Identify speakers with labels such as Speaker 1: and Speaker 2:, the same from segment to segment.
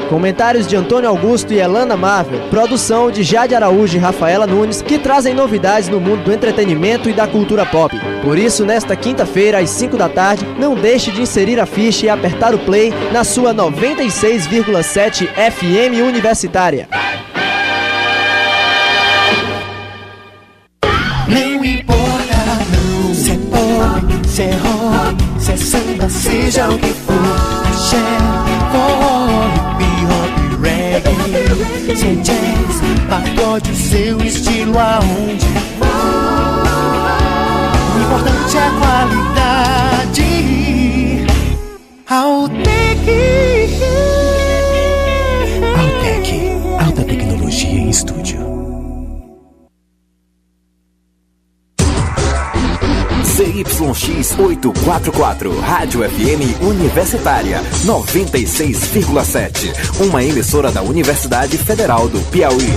Speaker 1: Comentários de Antônio Augusto e Elana Marvel. Produção de Jade Araújo e Rafaela Nunes, que trazem novidades no mundo do entretenimento e da cultura pop. Por isso, nesta quinta-feira, às 5 da tarde, não deixe de inserir a ficha e apertar o play na sua 96,7 FM Universitária.
Speaker 2: Não importa não, se é pop, se é rock, se é samba, seja o que for. Se é folk, hip hop, reggae, se é jazz, pagode, o seu estilo aonde for. O importante é a qualidade. Altec, alta tecnologia em estúdio.
Speaker 3: ZYX 844, Rádio FM Universitária 96,7, uma emissora da Universidade Federal do Piauí.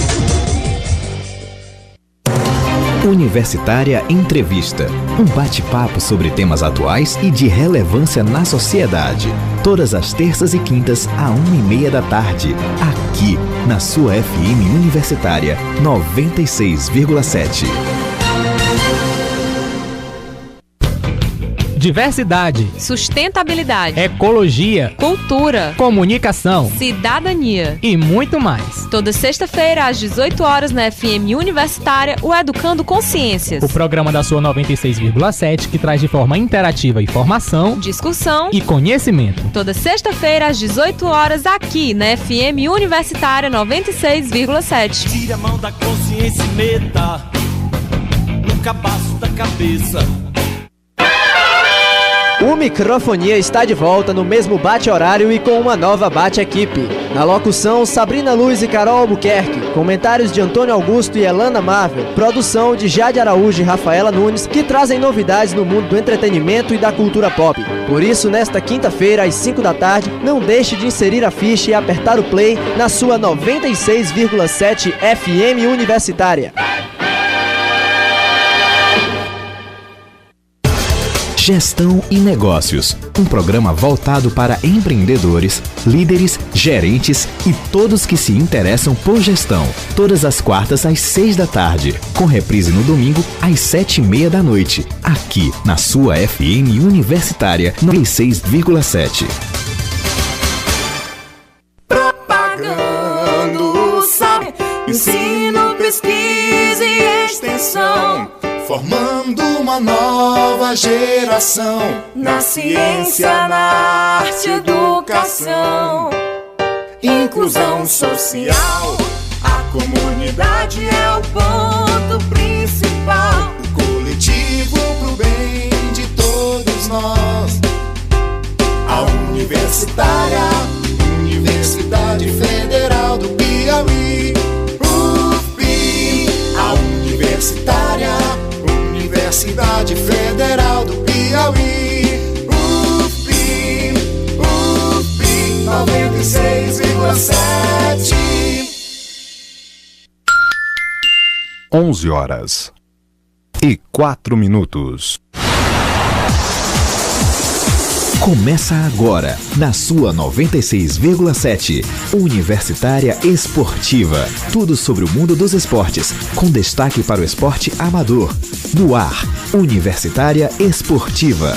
Speaker 3: Universitária Entrevista, um bate-papo sobre temas atuais e de relevância na sociedade. Todas as terças e quintas, à 1h30 da tarde, aqui na sua FM Universitária 96,7.
Speaker 4: Diversidade,
Speaker 5: sustentabilidade,
Speaker 4: ecologia,
Speaker 5: cultura,
Speaker 4: comunicação,
Speaker 5: cidadania
Speaker 4: e muito mais.
Speaker 5: Toda sexta-feira, às 18 horas, na FM Universitária, o Educando Consciências.
Speaker 4: O programa da sua 96,7, que traz de forma interativa informação,
Speaker 5: discussão
Speaker 4: e conhecimento.
Speaker 5: Toda sexta-feira, às 18 horas, aqui na FM Universitária 96,7.
Speaker 6: Tire a mão da consciência e meta no cabaço da cabeça.
Speaker 1: O Microfonia está de volta no mesmo bate-horário e com uma nova bate-equipe. Na locução, Sabrina Luz e Carol Albuquerque. Comentários de Antônio Augusto e Elana Marvel. Produção de Jade Araújo e Rafaela Nunes, que trazem novidades no mundo do entretenimento e da cultura pop. Por isso, nesta quinta-feira, às 5 da tarde, não deixe de inserir a ficha e apertar o play na sua 96,7 FM Universitária.
Speaker 3: Gestão e Negócios, um programa voltado para empreendedores, líderes, gerentes e todos que se interessam por gestão. Todas as quartas às 6 da tarde, com reprise no domingo às 7h30 da noite, aqui na sua FM Universitária 96,7.
Speaker 2: Propagando, sabe? Ensino, pesquisa e extensão. Formando uma nova geração na ciência, na arte, educação. Inclusão social, a comunidade é o ponto principal. O coletivo pro bem de todos nós. A Universitária, Universidade Federal do Piauí. UFPI, a Universitária, Universidade Federal do Piauí. UFPI, UFPI 96,7.
Speaker 7: 11h04.
Speaker 3: Começa agora, na sua 96,7, Universitária Esportiva. Tudo sobre o mundo dos esportes, com destaque para o esporte amador. No ar, Universitária Esportiva.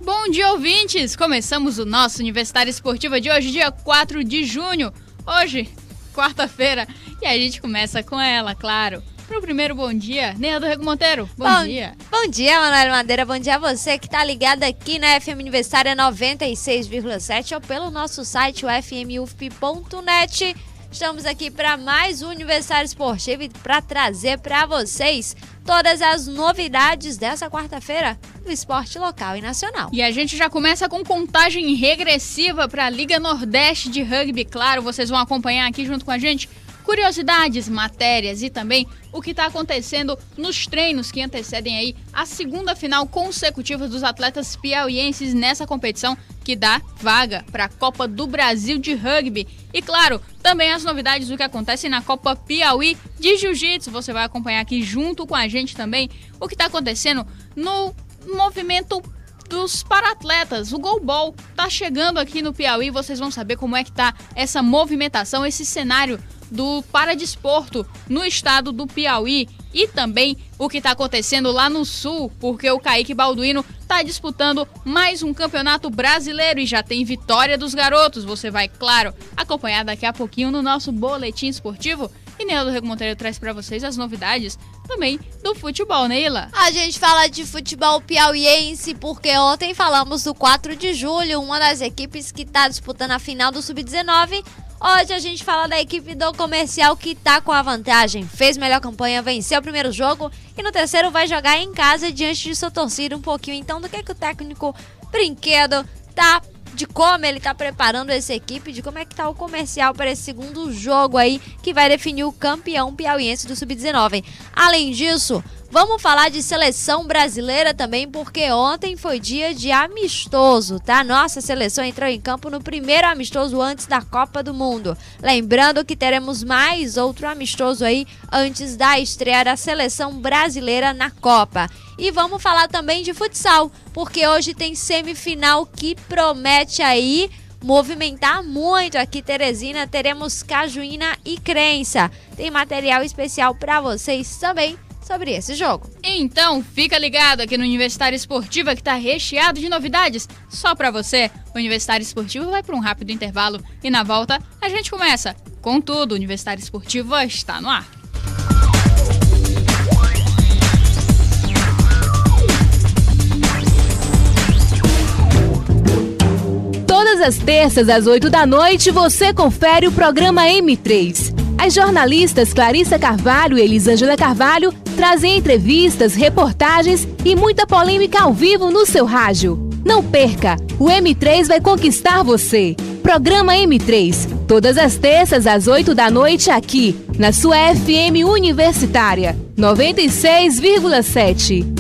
Speaker 8: Bom dia, ouvintes! Começamos o nosso Universitária Esportiva de hoje, dia 4 de junho. Hoje, quarta-feira, e a gente começa com ela, claro. Pro primeiro bom dia, Neia do Rego Monteiro, bom dia.
Speaker 9: Bom dia, Manoel Madeira, bom dia a você que tá ligado aqui na FM Universitária 96,7 ou pelo nosso site, o fmufp.net. Estamos aqui para mais um Universitário Esportivo e para trazer para vocês todas as novidades dessa quarta-feira do esporte local e nacional.
Speaker 8: E a gente já começa com contagem regressiva para a Liga Nordeste de Rugby. Claro, vocês vão acompanhar aqui junto com a gente curiosidades, matérias e também o que está acontecendo nos treinos que antecedem aí a segunda final consecutiva dos atletas piauienses nessa competição que dá vaga para a Copa do Brasil de Rugby. E claro, também as novidades do que acontece na Copa Piauí de Jiu-Jitsu. Você vai acompanhar aqui junto com a gente também o que está acontecendo no movimento dos para-atletas. O Goalball tá chegando aqui no Piauí, vocês vão saber como é que tá essa movimentação, esse cenário do paradesporto no estado do Piauí e também o que está acontecendo lá no sul, porque o Kaique Balduino está disputando mais um campeonato brasileiro e já tem vitória dos garotos. Você vai, claro, acompanhar daqui a pouquinho no nosso boletim esportivo. E Neila do Rego Monteiro traz para vocês as novidades também do futebol, Neila.
Speaker 9: A gente fala de futebol piauiense porque ontem falamos do 4 de julho, uma das equipes que está disputando a final do Sub-19. Hoje a gente fala da equipe do Comercial que tá com a vantagem, fez melhor campanha, venceu o primeiro jogo e no terceiro vai jogar em casa diante de sua torcida um pouquinho. Então, do que o técnico Brinquedo tá, de como ele tá preparando essa equipe, de como é que tá o Comercial para esse segundo jogo aí que vai definir o campeão piauiense do Sub-19. Além disso, vamos falar de seleção brasileira também, porque ontem foi dia de amistoso, tá? Nossa seleção entrou em campo no primeiro amistoso antes da Copa do Mundo. Lembrando que teremos mais outro amistoso aí antes da estreia da seleção brasileira na Copa. E vamos falar também de futsal, porque hoje tem semifinal que promete aí movimentar muito aqui Teresina. Teremos Cajuína e Crença. Tem material especial para vocês também sobre esse jogo.
Speaker 8: Então, fica ligado aqui no Universitário Esportiva que tá recheado de novidades só pra você. O Universitário Esportivo vai para um rápido intervalo e na volta a gente começa com tudo. O Universitário Esportivo está no ar.
Speaker 7: Todas as terças às 8 da noite você confere o programa M3. As jornalistas Clarissa Carvalho e Elisângela Carvalho trazem entrevistas, reportagens e muita polêmica ao vivo no seu rádio. Não perca, o M3 vai conquistar você. Programa M3, todas as terças às 8 da noite aqui, na sua FM Universitária, 96,7.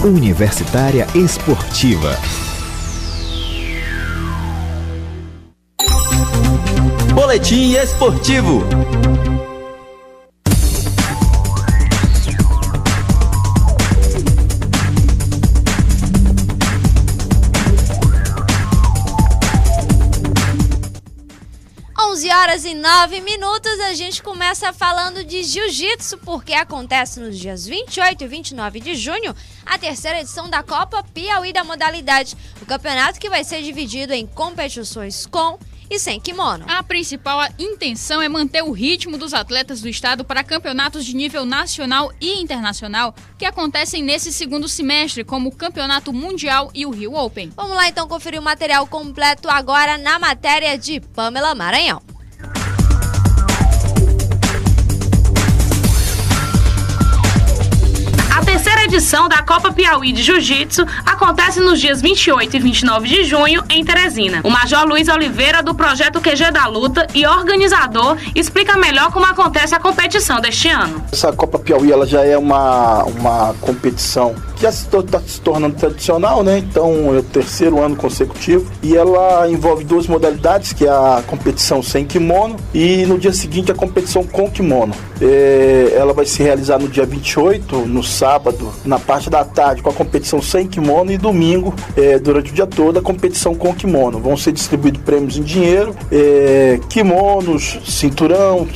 Speaker 3: Universitária Esportiva.
Speaker 10: Boletim esportivo.
Speaker 9: Horas e 9 minutos, a gente começa falando de jiu-jitsu, porque acontece nos dias 28 e 29 de junho a terceira edição da Copa Piauí da modalidade, o campeonato que vai ser dividido em competições com e sem kimono.
Speaker 8: A principal intenção é manter o ritmo dos atletas do estado para campeonatos de nível nacional e internacional que acontecem nesse segundo semestre, como o Campeonato Mundial e o Rio Open.
Speaker 9: Vamos lá então conferir o material completo agora na matéria de Pamela Maranhão.
Speaker 11: A terceira edição da Copa Piauí de Jiu-Jitsu acontece nos dias 28 e 29 de junho em Teresina. O Major Luiz Oliveira, do projeto QG da Luta e organizador, explica melhor como acontece a competição deste ano.
Speaker 12: Essa Copa Piauí ela já é uma competição que já está se tornando tradicional, né? Então é o terceiro ano consecutivo e ela envolve duas modalidades, que é a competição sem kimono e no dia seguinte a competição com kimono. Ela vai se realizar no dia 28, no sábado, na parte da tarde, com a competição sem kimono e domingo, durante o dia todo, a competição com kimono. Vão ser distribuídos prêmios em dinheiro, kimonos, cinturão,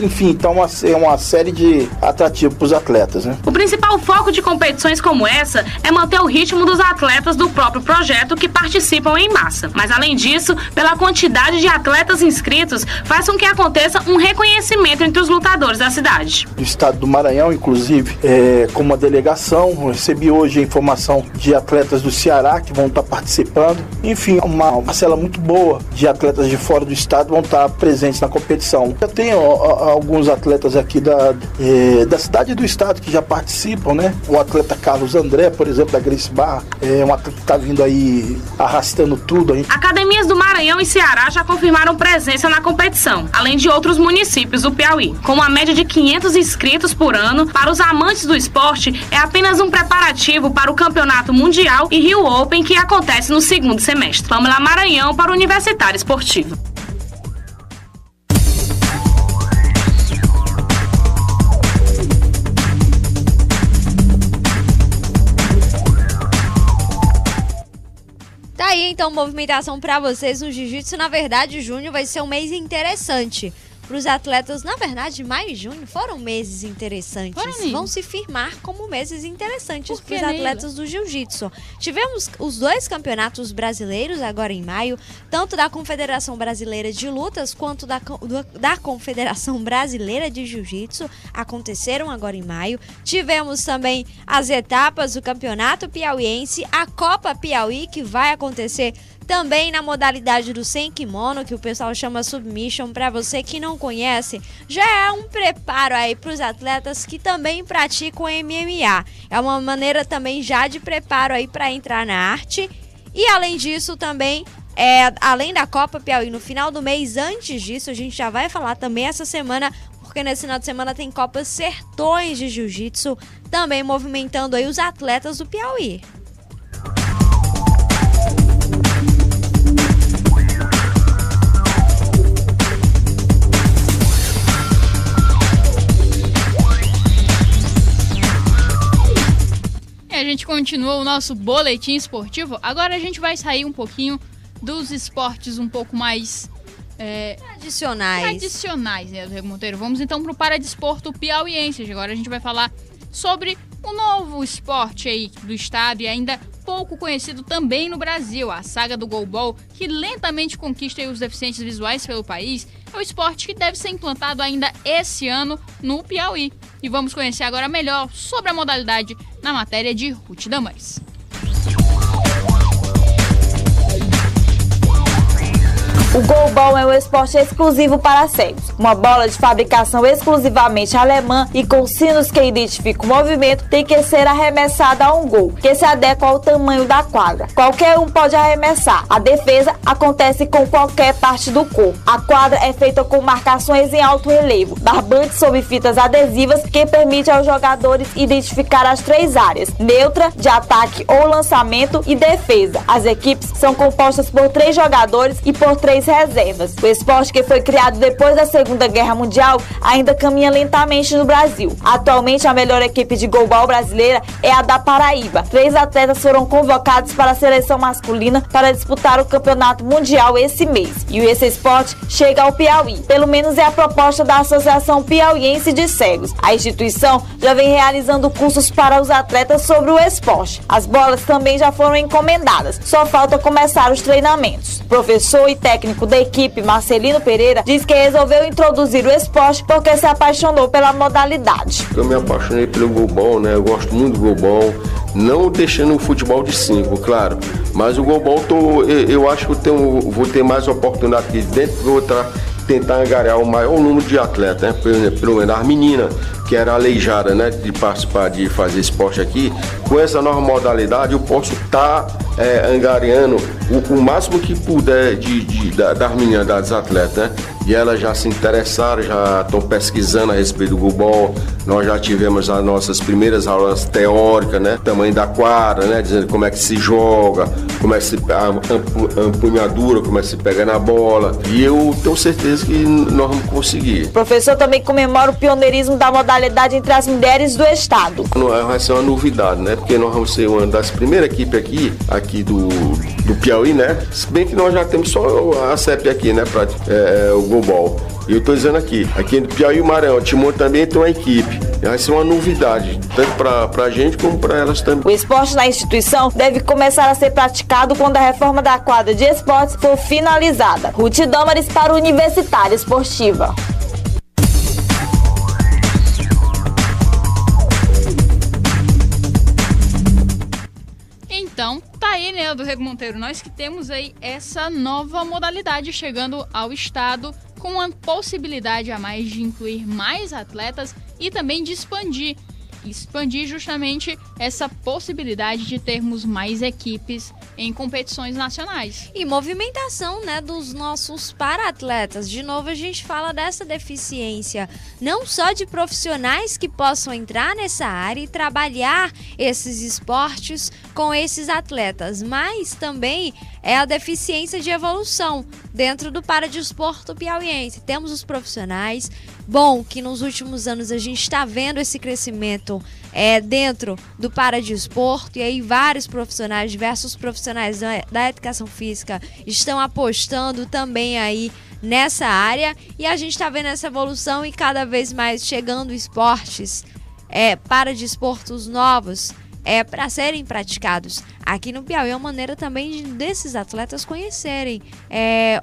Speaker 12: enfim, é uma série de atrativos para os atletas, né?
Speaker 11: O principal foco de competições como essa é manter o ritmo dos atletas do próprio projeto que participam em massa. Mas além disso, pela quantidade de atletas inscritos, faz com que aconteça um reconhecimento entre os lutadores da cidade.
Speaker 12: Do estado do Maranhão, inclusive, com uma delegação, eu recebi hoje a informação de atletas do Ceará que vão estar participando. Enfim, uma parcela muito boa de atletas de fora do estado vão estar presentes na competição. Já tem alguns atletas aqui da cidade e do estado que já participam, né? O atleta Carlos Carlos André, por exemplo, da Grace Barra, é um atleta que está vindo aí arrastando tudo.
Speaker 11: Academias do Maranhão e Ceará já confirmaram presença na competição, além de outros municípios do Piauí. Com uma média de 500 inscritos por ano, para os amantes do esporte, é apenas um preparativo para o Campeonato Mundial e Rio Open, que acontece no segundo semestre. Pamela Maranhão para o Universitário Esportivo.
Speaker 9: Tá aí então movimentação para vocês no jiu-jitsu. Na verdade, junho vai ser um mês interessante para os atletas. Na verdade, maio e junho foram meses interessantes. Vão se firmar como meses interessantes para os atletas do jiu-jitsu. Tivemos os 2 campeonatos brasileiros agora em maio, tanto da Confederação Brasileira de Lutas quanto da Confederação Brasileira de Jiu-Jitsu aconteceram agora em maio. Tivemos também as etapas do Campeonato Piauiense, a Copa Piauí, que vai acontecer também na modalidade do sem kimono, que o pessoal chama submission. Para você que não conhece, já é um preparo aí para os atletas que também praticam MMA. É uma maneira também já de preparo aí para entrar na arte. E além disso também, além da Copa Piauí no final do mês, antes disso a gente já vai falar também essa semana, porque nesse final de semana tem Copa Sertões de Jiu-Jitsu, também movimentando aí os atletas do Piauí.
Speaker 8: A gente continua o nosso boletim esportivo. Agora a gente vai sair um pouquinho dos esportes um pouco mais tradicionais, né, do Rego Monteiro. Vamos então para o paradesporto piauiense. Agora a gente vai falar sobre o novo esporte aí do estado e ainda pouco conhecido também no Brasil, a saga do goalball, que lentamente conquista os deficientes visuais pelo país. É um esporte que deve ser implantado ainda esse ano no Piauí. E vamos conhecer agora melhor sobre a modalidade na matéria de Ruth Damares.
Speaker 13: O goalball é um esporte exclusivo para cegos. Uma bola de fabricação exclusivamente alemã e com sinos que identificam o movimento tem que ser arremessada a um gol, que se adequa ao tamanho da quadra. Qualquer um pode arremessar. A defesa acontece com qualquer parte do corpo. A quadra é feita com marcações em alto relevo, barbantes sob fitas adesivas que permite aos jogadores identificar as 3 áreas: neutra, de ataque ou lançamento e defesa. As equipes são compostas por 3 jogadores e por 3 reservas. O esporte, que foi criado depois da Segunda Guerra Mundial, ainda caminha lentamente no Brasil. Atualmente, a melhor equipe de goalball brasileira é a da Paraíba. 3 atletas foram convocados para a seleção masculina para disputar o Campeonato Mundial esse mês. E esse esporte chega ao Piauí. Pelo menos é a proposta da Associação Piauiense de Cegos. A instituição já vem realizando cursos para os atletas sobre o esporte. As bolas também já foram encomendadas. Só falta começar os treinamentos. Professor e técnico da equipe, Marcelino Pereira, diz que resolveu introduzir o esporte porque se apaixonou pela modalidade.
Speaker 14: Eu me apaixonei pelo goalball, né? Eu gosto muito do goalball, não deixando o futebol de 5, claro, mas o goalball eu acho que vou ter mais oportunidade aqui dentro, vou tentar angariar o maior número de atletas, né? Pelo menos as meninas que era aleijada, né, de participar, de fazer esporte aqui, com essa nova modalidade eu posso estar angariando o máximo que puder das meninas, das atletas, né? E elas já se interessaram, já estão pesquisando a respeito do goalball. Nós já tivemos as nossas primeiras aulas teóricas, né? Tamanho da quadra, né? Dizendo como é que se joga, como é que a empunhadura, como é que se pega na bola. E eu tenho certeza que nós vamos conseguir.
Speaker 13: O professor também comemora o pioneirismo da modalidade entre as mulheres do estado.
Speaker 14: Vai ser uma novidade, né? Porque nós vamos ser uma das primeiras equipes aqui do Piauí, né? Se bem que nós já temos só a CEP aqui, né? Para o goalball. E eu estou dizendo aqui no Piauí e Maranhão, Timon também tem uma equipe. Vai ser uma novidade, tanto para a gente como para elas também.
Speaker 13: O esporte na instituição deve começar a ser praticado quando a reforma da quadra de esportes for finalizada. Ruth Damares para o Universitário Esportiva.
Speaker 8: Então, tá aí, né, do Rego Monteiro, nós que temos aí essa nova modalidade chegando ao estado com a possibilidade a mais de incluir mais atletas e também de expandir. expandir justamente essa possibilidade de termos mais equipes em competições nacionais.
Speaker 9: E movimentação, né, dos nossos para-atletas. De novo, a gente fala dessa deficiência, não só de profissionais que possam entrar nessa área e trabalhar esses esportes com esses atletas, mas também é a deficiência de evolução dentro do paradesporto piauiense. Temos os profissionais, bom, que nos últimos anos a gente está vendo esse crescimento dentro do paradesporto, e aí vários profissionais, diversos profissionais da educação física estão apostando também aí nessa área, e a gente está vendo essa evolução e cada vez mais chegando esportes paradesportos novos para serem praticados aqui no Piauí. É uma maneira também desses atletas conhecerem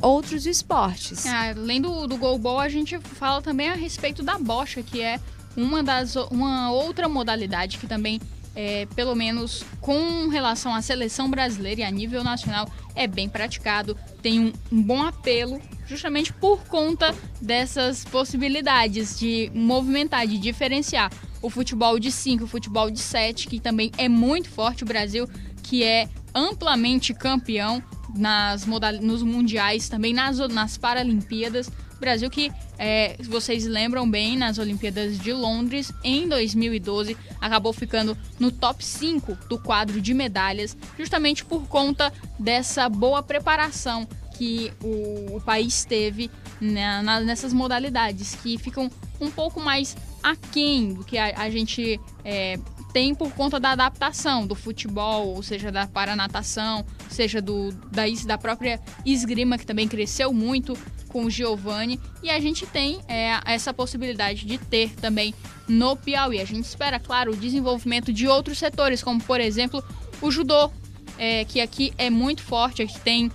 Speaker 9: outros esportes.
Speaker 8: Além do goalball, a gente fala também a respeito da bocha, que é uma outra modalidade que também, pelo menos com relação à seleção brasileira e a nível nacional, é bem praticado, tem um bom apelo, justamente por conta dessas possibilidades de movimentar, de diferenciar o futebol de 5, o futebol de 7, que também é muito forte. O Brasil, que é amplamente campeão nos mundiais, também nas Paralimpíadas. O Brasil que, vocês lembram bem, nas Olimpíadas de Londres, em 2012, acabou ficando no top 5 do quadro de medalhas, justamente por conta dessa boa preparação que o país teve nessas modalidades, que ficam um pouco mais aquém do que a gente tem por conta da adaptação do futebol, ou seja, da paranatação, seja da própria esgrima, que também cresceu muito com o Giovanni, e a gente tem essa possibilidade de ter também no Piauí. A gente espera, claro, o desenvolvimento de outros setores, como, por exemplo, o judô, que aqui é muito forte, aqui tem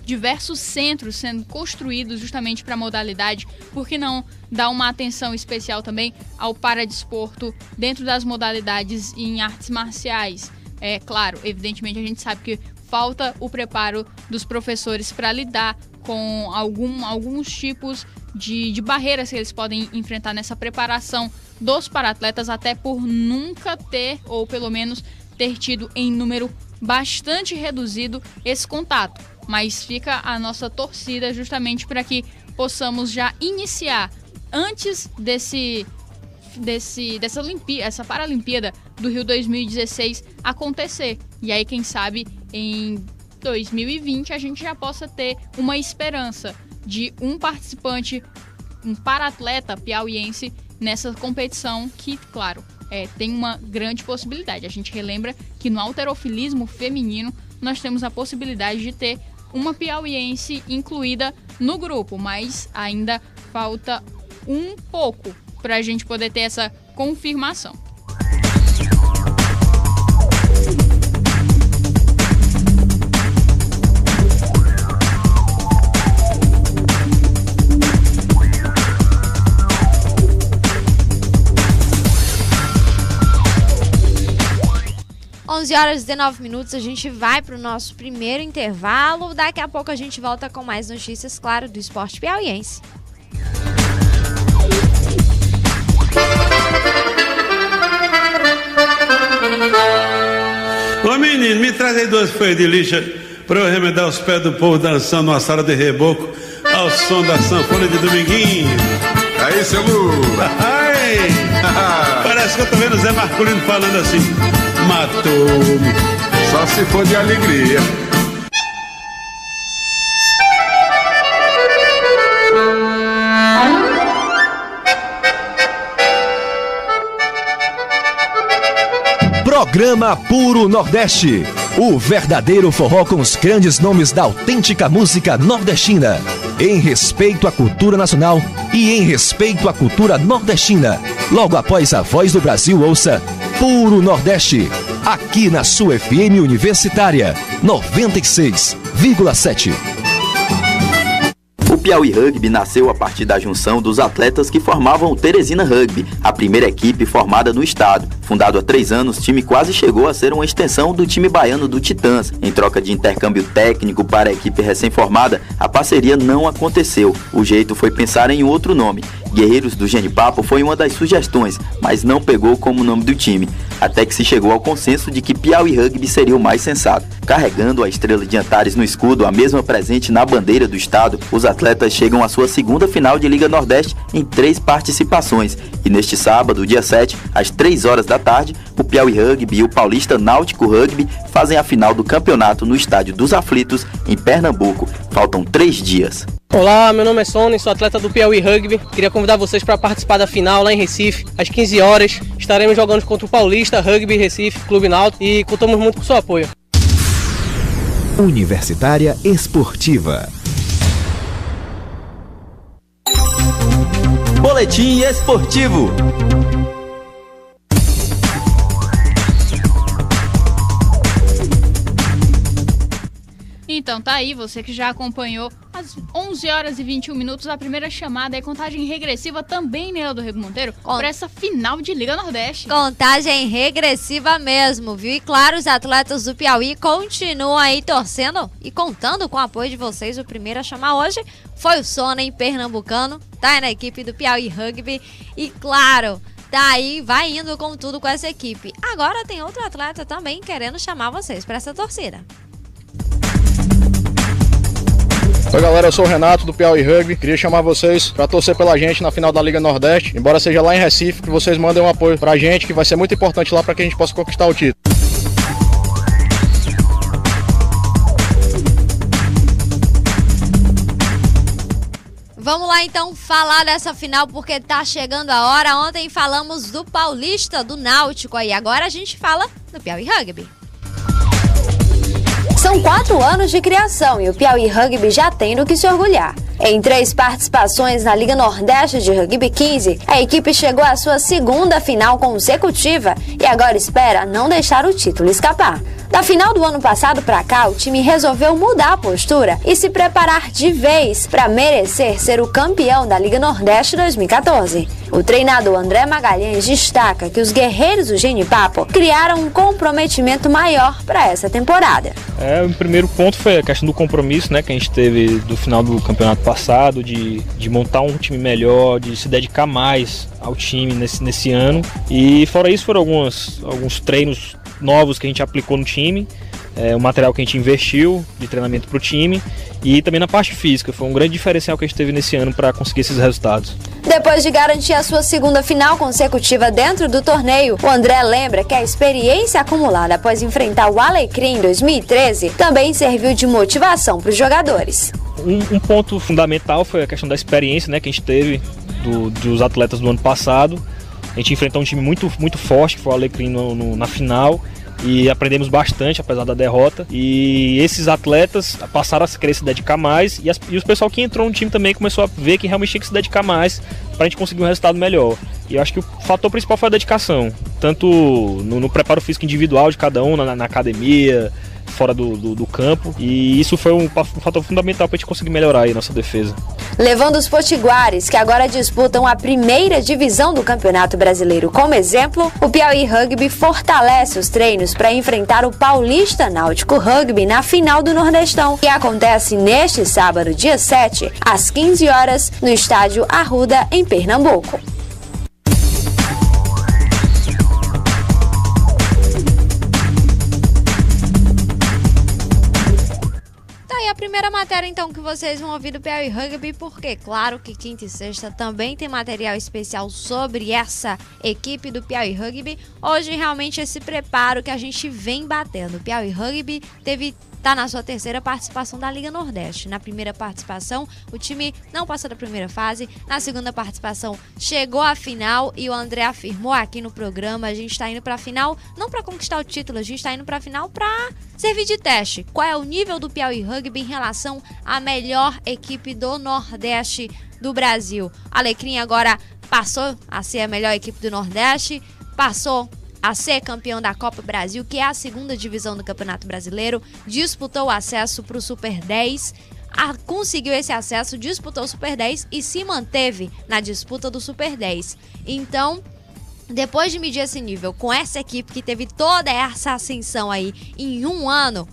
Speaker 8: diversos centros sendo construídos justamente para a modalidade. Por que não dar uma atenção especial também ao paradesporto dentro das modalidades em artes marciais? Claro, evidentemente a gente sabe que falta o preparo dos professores para lidar com alguns tipos de barreiras que eles podem enfrentar nessa preparação dos para-atletas, até por nunca ter, ou pelo menos ter tido em número bastante reduzido, esse contato. Mas fica a nossa torcida justamente para que possamos já iniciar antes essa Paralimpíada do Rio 2016 acontecer. E aí, quem sabe, em 2020 a gente já possa ter uma esperança de um participante, um para-atleta piauiense nessa competição que, claro, tem uma grande possibilidade. A gente relembra que no halterofilismo feminino nós temos a possibilidade de ter uma piauiense incluída no grupo, mas ainda falta um pouco para a gente poder ter essa confirmação.
Speaker 9: Horas e 19 minutos, a gente vai para o nosso primeiro intervalo. Daqui a pouco a gente volta com mais notícias, claro, do esporte piauiense.
Speaker 15: Ô menino, me traz aí 2 folhas de lixa para eu remendar os pés do povo dançando numa sala de reboco ao som da sanfona de Dominguinho.
Speaker 14: Aí, seu Lu!
Speaker 15: Parece que eu tô vendo o Zé Marculino falando assim: matou-me.
Speaker 14: Só se for de alegria.
Speaker 3: Programa Puro Nordeste. O verdadeiro forró com os grandes nomes da autêntica música nordestina. Em respeito à cultura nacional e em respeito à cultura nordestina. Logo após a Voz do Brasil, ouça Puro Nordeste. Aqui na sua FM Universitária 96,7.
Speaker 10: O Piauí Rugby nasceu a partir da junção dos atletas que formavam o Teresina Rugby, a primeira equipe formada no estado. Fundado há 3 anos, o time quase chegou a ser uma extensão do time baiano do Titãs. Em troca de intercâmbio técnico para a equipe recém-formada, a parceria não aconteceu. O jeito foi pensar em outro nome. Guerreiros do Genipapo foi uma das sugestões, mas não pegou como nome do time, até que se chegou ao consenso de que Piauí Rugby seria o mais sensato. Carregando a estrela de Antares no escudo, a mesma presente na bandeira do estado, os atletas chegam à sua segunda final de Liga Nordeste em 3 participações. E neste sábado, dia 7, às 3 horas da tarde, o Piauí Rugby e o Paulista Náutico Rugby fazem a final do campeonato no Estádio dos Aflitos, em Pernambuco. Faltam 3 dias.
Speaker 16: Olá, meu nome é Sônia, sou atleta do Piauí Rugby. Queria convidar vocês para participar da final lá em Recife, às 15 horas. Estaremos jogando contra o Paulista Rugby Recife, Clube Náutico, e contamos muito com o seu apoio.
Speaker 3: Universitária Esportiva.
Speaker 10: Boletim esportivo.
Speaker 8: Então tá aí, você que já acompanhou às 11 horas e 21 minutos a primeira chamada e contagem regressiva também, Neila do Rego Monteiro, para essa final de Liga Nordeste.
Speaker 9: Contagem regressiva mesmo, viu? E claro, os atletas do Piauí continuam aí torcendo e contando com o apoio de vocês. O primeiro a chamar hoje foi o Sônia, pernambucano, tá aí na equipe do Piauí Rugby e claro, tá aí, vai indo com tudo com essa equipe. Agora tem outro atleta também querendo chamar vocês para essa torcida.
Speaker 17: Oi galera, eu sou o Renato do Piauí Rugby, queria chamar vocês para torcer pela gente na final da Liga Nordeste, embora seja lá em Recife, que vocês mandem um apoio pra gente, que vai ser muito importante lá para que a gente possa conquistar o título.
Speaker 9: Vamos lá então falar dessa final porque tá chegando a hora. Ontem falamos do Paulista, do Náutico aí, agora a gente fala do Piauí Rugby.
Speaker 18: São 4 anos de criação e o Piauí Rugby já tem do que se orgulhar. Em 3 participações na Liga Nordeste de Rugby 15, a equipe chegou à sua segunda final consecutiva e agora espera não deixar o título escapar. Da final do ano passado para cá, o time resolveu mudar a postura e se preparar de vez para merecer ser o campeão da Liga Nordeste 2014. O treinador André Magalhães destaca que os guerreiros do Genipapo criaram um comprometimento maior para essa temporada.
Speaker 19: O primeiro ponto foi a questão do compromisso, né, que a gente teve do final do campeonato passado, de montar um time melhor, de se dedicar mais ao time nesse ano. E fora isso foram alguns treinos novos que a gente aplicou no time, o material que a gente investiu de treinamento para o time e também na parte física. Foi um grande diferencial que a gente teve nesse ano para conseguir esses resultados.
Speaker 18: Depois de garantir a sua segunda final consecutiva dentro do torneio, o André lembra que a experiência acumulada após enfrentar o Alecrim em 2013 também serviu de motivação para os jogadores.
Speaker 19: Um ponto fundamental foi a questão da experiência, né, que a gente teve dos atletas do ano passado. A gente enfrentou um time muito, muito forte, que foi o Alecrim na final, e aprendemos bastante, apesar da derrota. E esses atletas passaram a querer se dedicar mais, e o pessoal que entrou no time também começou a ver que realmente tinha que se dedicar mais para a gente conseguir um resultado melhor. E eu acho que o fator principal foi a dedicação, tanto no preparo físico individual de cada um, na academia, fora do campo, e isso foi um fator fundamental para a gente conseguir melhorar aí a nossa defesa.
Speaker 18: Levando os potiguares, que agora disputam a primeira divisão do Campeonato Brasileiro como exemplo, o Piauí Rugby fortalece os treinos para enfrentar o Paulista Náutico Rugby na final do Nordestão, que acontece neste sábado, dia 7, às 15 horas, no estádio Arruda, em Pernambuco.
Speaker 9: A primeira matéria então que vocês vão ouvir do Piauí Rugby, porque claro que quinta e sexta também tem material especial sobre essa equipe do Piauí Rugby. Hoje realmente esse preparo que a gente vem batendo. O Piauí Rugby tá na sua terceira participação da Liga Nordeste. Na primeira participação, o time não passou da primeira fase. Na segunda participação, chegou à final e o André afirmou aqui no programa, a gente tá indo pra final não para conquistar o título, a gente tá indo pra final pra servir de teste. Qual é o nível do Piauí Rugby em relação à melhor equipe do Nordeste do Brasil? Alecrim agora passou a ser a melhor equipe do Nordeste, passou a ser campeão da Copa Brasil, que é a segunda divisão do Campeonato Brasileiro, disputou o acesso para o Super 10, conseguiu esse acesso, disputou o Super 10 e se manteve na disputa do Super 10. Então, depois de medir esse nível com essa equipe que teve toda essa ascensão aí em um ano,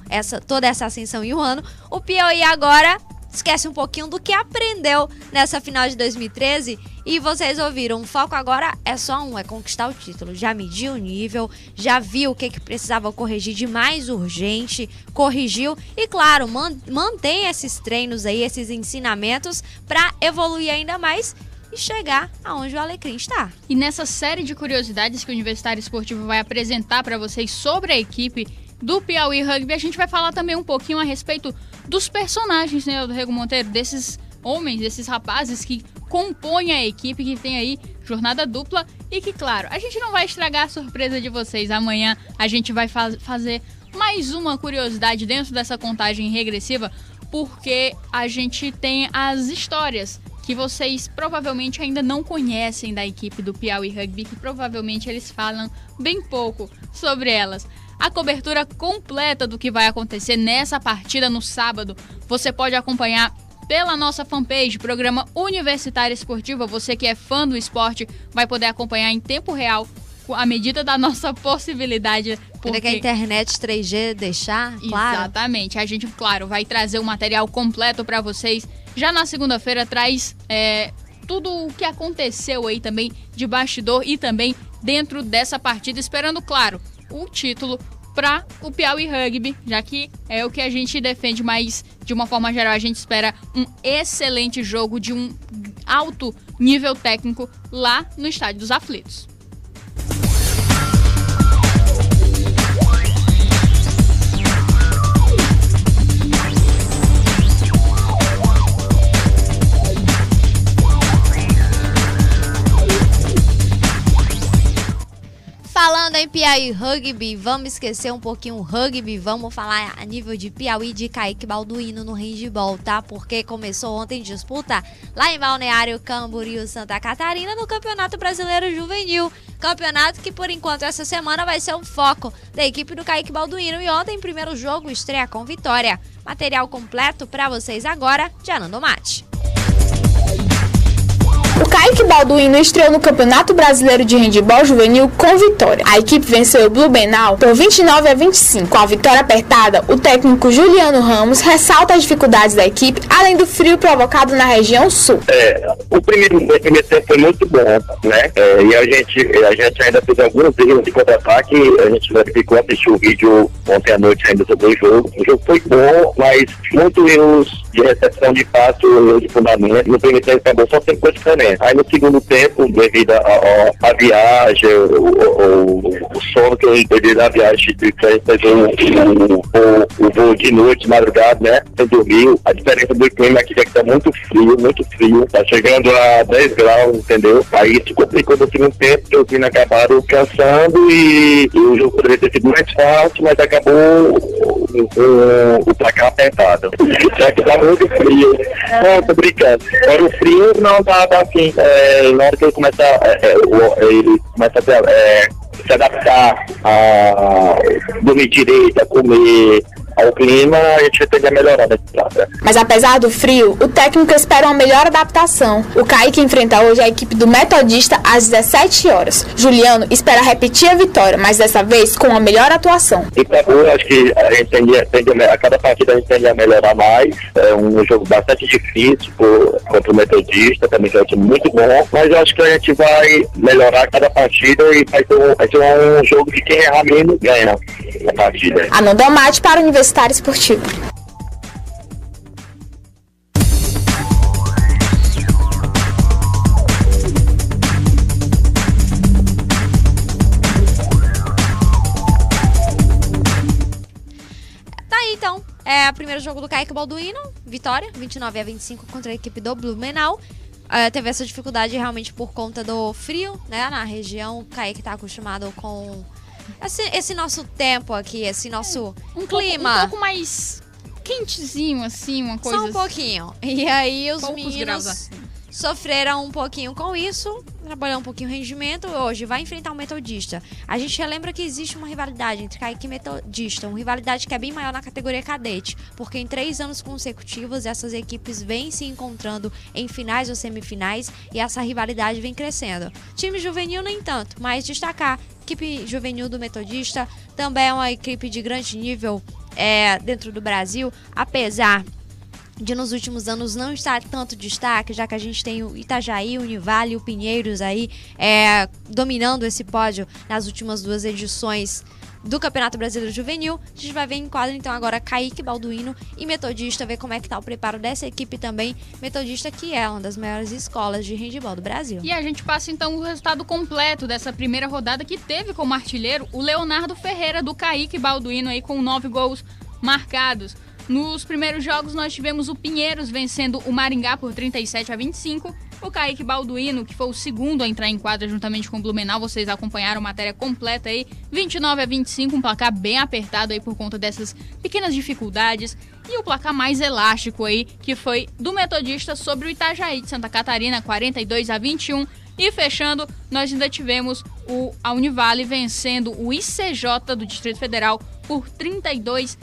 Speaker 9: o Piauí agora esquece um pouquinho do que aprendeu nessa final de 2013 e vocês ouviram, o foco agora é só é conquistar o título. Já mediu o nível, já viu o que precisava corrigir de mais urgente, corrigiu e claro, mantém esses treinos aí, esses ensinamentos para evoluir ainda mais e chegar aonde o Alecrim está.
Speaker 8: E nessa série de curiosidades que o Universitário Esportivo vai apresentar para vocês sobre a equipe do Piauí Rugby, a gente vai falar também um pouquinho a respeito dos personagens, né, do Rego Monteiro, desses homens, desses rapazes que compõem a equipe, que tem aí jornada dupla e que, claro, a gente não vai estragar a surpresa de vocês. Amanhã a gente vai fazer mais uma curiosidade dentro dessa contagem regressiva, porque a gente tem as histórias que vocês provavelmente ainda não conhecem da equipe do Piauí Rugby, que provavelmente eles falam bem pouco sobre elas. A cobertura completa do que vai acontecer nessa partida no sábado, você pode acompanhar pela nossa fanpage, Programa Universitário Esportivo. Você que é fã do esporte vai poder acompanhar em tempo real, à medida da nossa possibilidade.
Speaker 9: Porque a internet 3G deixar, claro.
Speaker 8: Exatamente. A gente, claro, vai trazer o material completo para vocês. Já na segunda-feira traz tudo o que aconteceu aí também de bastidor e também dentro dessa partida, esperando, claro, o título para o Piauí Rugby, já que é o que a gente defende, mas de uma forma geral a gente espera um excelente jogo de um alto nível técnico lá no Estádio dos Aflitos.
Speaker 9: Falando em Piauí Rugby, vamos esquecer um pouquinho o rugby, vamos falar a nível de Piauí de Kaique Balduino no handball, tá? Porque começou ontem disputa lá em Balneário Camboriú, Santa Catarina, no Campeonato Brasileiro Juvenil. Campeonato que, por enquanto, essa semana vai ser o foco da equipe do Kaique Balduino. E ontem, primeiro jogo, estreia com vitória. Material completo pra vocês agora, de Anando Mate.
Speaker 20: O Kaique Balduino estreou no Campeonato Brasileiro de Handebol Juvenil com vitória. A equipe venceu o Blumenau por 29-25. Com a vitória apertada, o técnico Juliano Ramos ressalta as dificuldades da equipe, além do frio provocado na região sul.
Speaker 21: O primeiro tempo foi muito bom, né? E a gente ainda fez alguns erros de contra-ataque. A gente verificou, assistiu o vídeo ontem à noite ainda sobre o jogo. O jogo foi bom, mas muitos erros de recepção de passe, erros de fundamento. No primeiro tempo acabou só sem coisa diferente. Aí no segundo tempo, devido à viagem, o sono que eu entendi na viagem, que a gente fez o voo de noite, de madrugada, né? Sem dormir. A diferença do clima aqui é que está muito frio. Tá chegando a 10 graus, entendeu? Aí isso complicou no segundo tempo, porque os meninos acabaram cansando e o jogo poderia ter sido mais fácil, mas acabou o placar apertado. Já que tá muito frio. Não, tô brincando. Agora o frio não tá assim. Na hora que ele começa a se adaptar a dormir direito, a comer ao clima, a gente tende a melhorar nesse prazo.
Speaker 20: Mas apesar do frio, o técnico espera uma melhor adaptação. O Kaique enfrenta hoje a equipe do Metodista às 17 horas. Juliano espera repetir a vitória, mas dessa vez com uma melhor atuação.
Speaker 21: E pra boa, acho que a gente a cada partida a gente tende a melhorar mais. É um jogo bastante difícil contra o Metodista, também que é um time muito bom, mas eu acho que a gente vai melhorar cada partida e vai ser um jogo que quem errar menos ganha a partida.
Speaker 20: Anando Mate para o Universitário Esportivo.
Speaker 9: Tá aí então, o primeiro jogo do Kaique Balduino, vitória, 29-25 contra a equipe do Blumenau. Teve essa dificuldade realmente por conta do frio, né, na região. O Kaique tá acostumado com esse nosso tempo aqui, esse nosso clima.
Speaker 8: Um pouco mais quentezinho, assim, uma coisa.
Speaker 9: Só um pouquinho. E aí os meninos
Speaker 8: graus assim.
Speaker 9: sofreram um pouquinho com isso, trabalhou um pouquinho o rendimento, hoje vai enfrentar o Metodista. A gente relembra que existe uma rivalidade entre Caique e Metodista, uma rivalidade que é bem maior na categoria cadete, porque em 3 anos consecutivos essas equipes vêm se encontrando em finais ou semifinais e essa rivalidade vem crescendo. Time juvenil nem tanto, mas destacar, a equipe juvenil do Metodista também é uma equipe de grande nível dentro do Brasil, apesar de nos últimos anos não estar tanto destaque, já que a gente tem o Itajaí, o Univale e o Pinheiros aí dominando esse pódio nas últimas 2 edições do Campeonato Brasileiro Juvenil. A gente vai ver em quadro então agora Caique, Balduino e Metodista, ver como é que tá o preparo dessa equipe também. Metodista, que é uma das maiores escolas de handebol do Brasil.
Speaker 8: E a gente passa então o resultado completo dessa primeira rodada, que teve como artilheiro o Leonardo Ferreira do Caique Balduino aí com 9 gols marcados. Nos primeiros jogos nós tivemos o Pinheiros vencendo o Maringá por 37-25. O Caique Balduino, que foi o segundo a entrar em quadra juntamente com o Blumenau, vocês acompanharam a matéria completa aí, 29-25, um placar bem apertado aí por conta dessas pequenas dificuldades. E o placar mais elástico aí, que foi do Metodista sobre o Itajaí de Santa Catarina, 42-21. E fechando, nós ainda tivemos a Univale vencendo o ICJ do Distrito Federal por 32-11.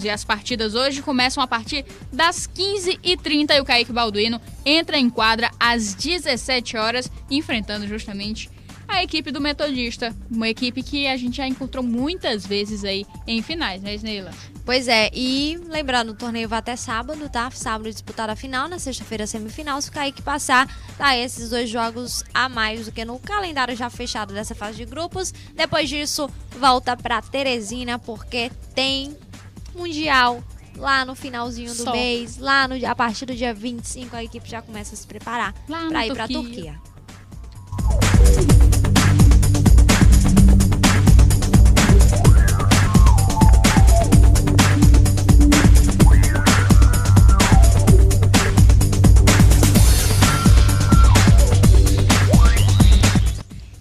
Speaker 8: As partidas hoje começam a partir das 15h30 e o Caique Balduino entra em quadra às 17 horas, enfrentando justamente a equipe do Metodista, uma equipe que a gente já encontrou muitas vezes aí em finais, né, Isneila?
Speaker 9: Pois é, e lembrando, o torneio vai até sábado, tá? Sábado disputada a final, na sexta-feira a semifinal. Se o Caique passar, tá esses 2 jogos a mais do que no calendário já fechado dessa fase de grupos. Depois disso, volta pra Teresina, porque tem Mundial lá no finalzinho do mês, a partir do dia 25 a equipe já começa a se preparar para ir para a Turquia.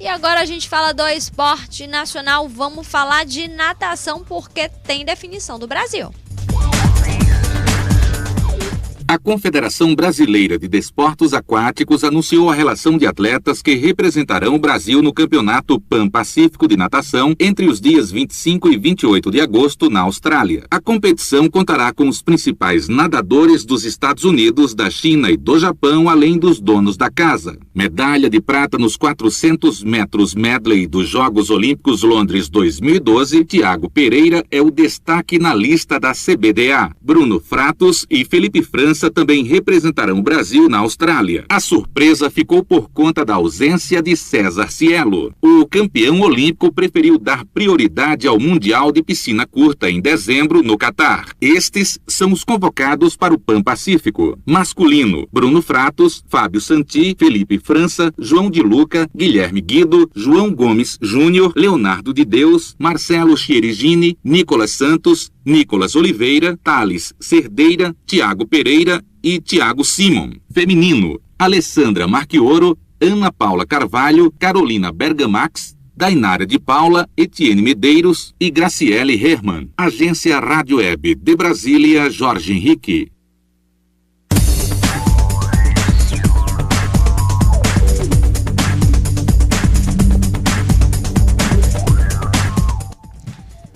Speaker 9: E agora a gente fala do esporte nacional, vamos falar de natação porque tem definição do Brasil.
Speaker 4: A Confederação Brasileira de Desportos Aquáticos anunciou a relação de atletas que representarão o Brasil no Campeonato Pan-Pacífico de Natação entre os dias 25 e 28 de agosto na Austrália. A competição contará com os principais nadadores dos Estados Unidos, da China e do Japão, além dos donos da casa. Medalha de prata nos 400 metros medley dos Jogos Olímpicos Londres 2012, Thiago Pereira é o destaque na lista da CBDA. Bruno Fratos e Felipe França também representarão o Brasil na Austrália. A surpresa ficou por conta da ausência de César Cielo. O campeão olímpico preferiu dar prioridade ao Mundial de Piscina Curta em dezembro no Catar. Estes são os convocados para o Pan-Pacífico. Masculino: Bruno Fratos, Fábio Santi, Felipe França, João de Luca, Guilherme Guido, João Gomes Júnior, Leonardo de Deus, Marcelo Chierigini, Nicolas Santos, Nicolas Oliveira, Thales Cerdeira, Thiago Pereira e Thiago Simon. Feminino: Alessandra Marchioro, Ana Paula Carvalho, Carolina Bergamax, Dainara de Paula, Etienne Medeiros e Graciele Hermann. Agência Rádio Web de Brasília, Jorge Henrique.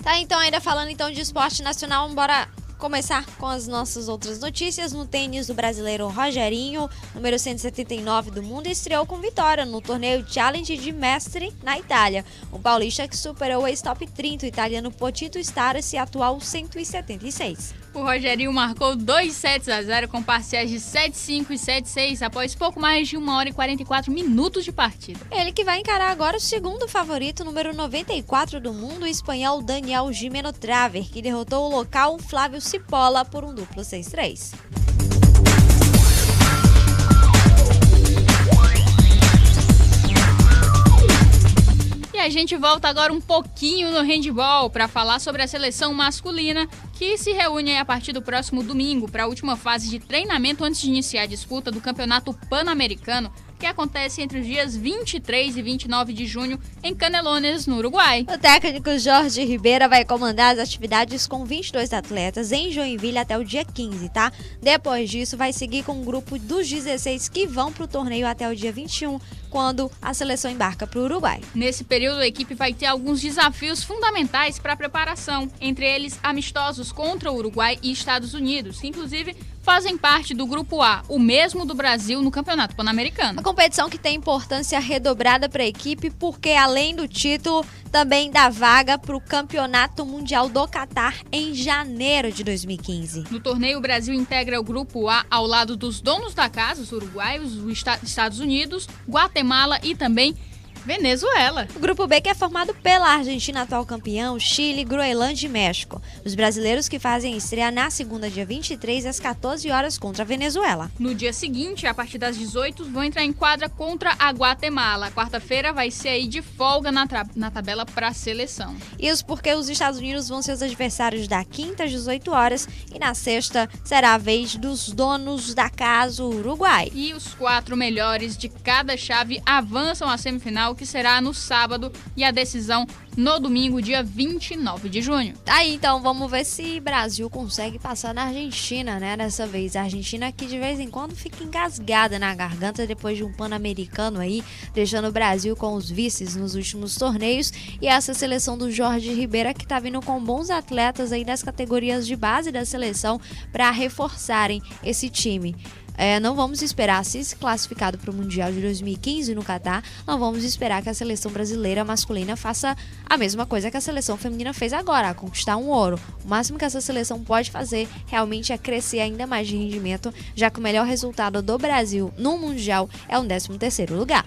Speaker 9: Tá, então ainda falando então de esporte nacional, bora começar com as nossas outras notícias. No tênis, do brasileiro Rogerinho, número 179 do mundo, estreou com vitória no torneio Challenge de Mestre na Itália. O paulista que superou o ex-top 30, o italiano Potito Staras, e atual 176.
Speaker 8: O Rogerinho marcou 2-0 com parciais de 7-5 e 7-6 após pouco mais de 1 hora e 44 minutos de partida.
Speaker 9: Ele que vai encarar agora o segundo favorito, número 94 do mundo, o espanhol Daniel Gimeno Traver, que derrotou o local Flávio Cipolla por um duplo 6-3.
Speaker 8: E a gente volta agora um pouquinho no handebol para falar sobre a seleção masculina, que se reúne a partir do próximo domingo para a última fase de treinamento antes de iniciar a disputa do Campeonato Pan-Americano, que acontece entre os dias 23 e 29 de junho em Canelones, no Uruguai.
Speaker 9: O técnico Jorge Ribeira vai comandar as atividades com 22 atletas em Joinville até o dia 15, tá? Depois disso, vai seguir com um grupo dos 16 que vão para o torneio até o dia 21, quando a seleção embarca para o Uruguai.
Speaker 8: Nesse período, a equipe vai ter alguns desafios fundamentais para a preparação, entre eles amistosos contra o Uruguai e Estados Unidos, que inclusive fazem parte do Grupo A, o mesmo do Brasil no Campeonato Pan-Americano.
Speaker 9: A competição que tem importância redobrada para a equipe, porque além do título, também dá vaga para o Campeonato Mundial do Catar em janeiro de 2015.
Speaker 8: No torneio, o Brasil integra o Grupo A ao lado dos donos da casa, os uruguaios, os Estados Unidos, Guatemala e também Venezuela.
Speaker 9: O Grupo B, que é formado pela Argentina, atual campeão, Chile, Groenlândia e México. Os brasileiros que fazem estreia na segunda, dia 23, às 14 horas contra a Venezuela.
Speaker 8: No dia seguinte, a partir das 18, vão entrar em quadra contra a Guatemala. Quarta-feira vai ser aí de folga na tabela para a seleção.
Speaker 9: Isso porque os Estados Unidos vão ser os adversários da quinta às 18 horas e na sexta será a vez dos donos da casa, o Uruguai.
Speaker 8: E os 4 melhores de cada chave avançam à semifinal, que será no sábado, e a decisão no domingo, dia 29 de junho.
Speaker 9: Aí, então, vamos ver se o Brasil consegue passar na Argentina, né? Dessa vez. A Argentina que de vez em quando fica engasgada na garganta depois de um Pan-Americano aí, deixando o Brasil com os vices nos últimos torneios. E essa seleção do Jorge Ribeira que tá vindo com bons atletas aí das categorias de base da seleção para reforçarem esse time. Não vamos esperar, se classificado para o Mundial de 2015 no Catar, não vamos esperar que a seleção brasileira masculina faça a mesma coisa que a seleção feminina fez agora, conquistar um ouro. O máximo que essa seleção pode fazer realmente é crescer ainda mais de rendimento, já que o melhor resultado do Brasil no Mundial é um 13º lugar.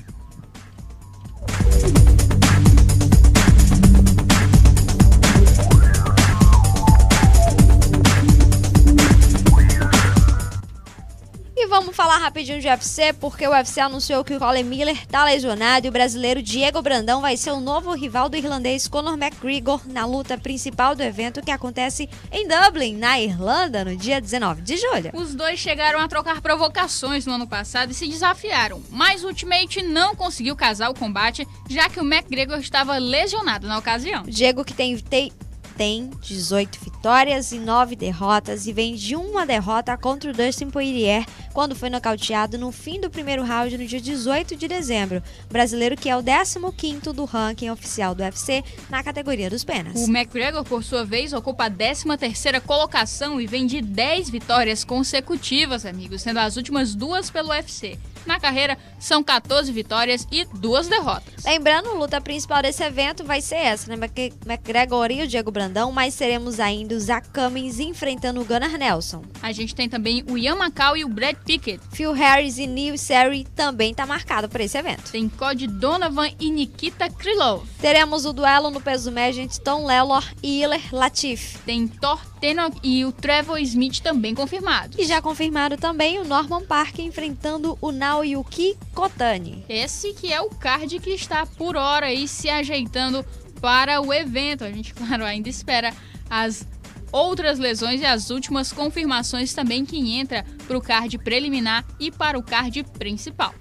Speaker 9: Vamos falar rapidinho de UFC, porque o UFC anunciou que o Colin Miller tá lesionado e o brasileiro Diego Brandão vai ser o novo rival do irlandês Conor McGregor na luta principal do evento, que acontece em Dublin, na Irlanda, no dia 19 de julho.
Speaker 8: Os dois chegaram a trocar provocações no ano passado e se desafiaram, mas o Ultimate não conseguiu casar o combate, já que o McGregor estava lesionado na ocasião.
Speaker 9: O Diego, que tem 18 vitórias e 9 derrotas e vem de uma derrota contra o Dustin Poirier quando foi nocauteado no fim do primeiro round no dia 18 de dezembro. O brasileiro, que é o 15º do ranking oficial do UFC na categoria dos penas.
Speaker 8: O McGregor, por sua vez, ocupa a 13ª colocação e vem de 10 vitórias consecutivas, amigos, sendo as últimas 2 pelo UFC. Na carreira, são 14 vitórias e 2 derrotas.
Speaker 9: Lembrando, a luta principal desse evento vai ser essa, né? McGregor e o Diego Brandão, mas teremos ainda o Zach Cummings enfrentando o Gunnar Nelson.
Speaker 8: A gente tem também o Ian Macau e o Brad Pickett.
Speaker 9: Phil Harris e Neil Seri também tá marcado por esse evento.
Speaker 8: Tem Cody Donovan e Nikita Krylov.
Speaker 9: Teremos o duelo no peso médio entre Tom Lawlor e Ilir Latif.
Speaker 8: Tem Thor Tenok e o Trevor Smith também confirmados.
Speaker 9: E já confirmado também o Norman Parker enfrentando o Naoyuki Kotani.
Speaker 8: Esse que é o card que está por hora aí se ajeitando para o evento. A gente, claro, ainda espera as outras lesões e as últimas confirmações também que entra para o card preliminar e para o card principal.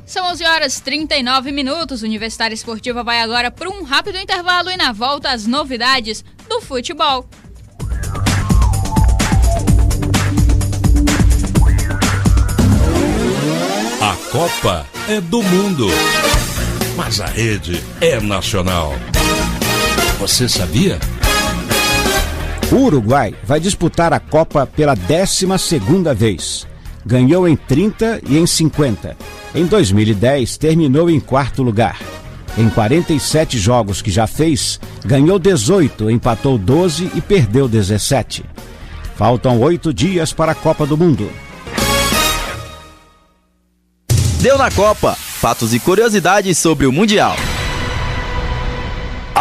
Speaker 8: São 11h39. Universitária Esportiva vai agora para um rápido intervalo e na volta as novidades do futebol.
Speaker 5: A Copa é do mundo, mas a rede é nacional. Você sabia?
Speaker 22: O Uruguai vai disputar a Copa pela 12ª vez. Ganhou em 30 e em 50. Em 2010, terminou em 4º lugar. Em 47 jogos que já fez, ganhou 18, empatou 12 e perdeu 17. Faltam 8 dias para a Copa do Mundo.
Speaker 10: Deu na Copa. Fatos e curiosidades sobre o Mundial.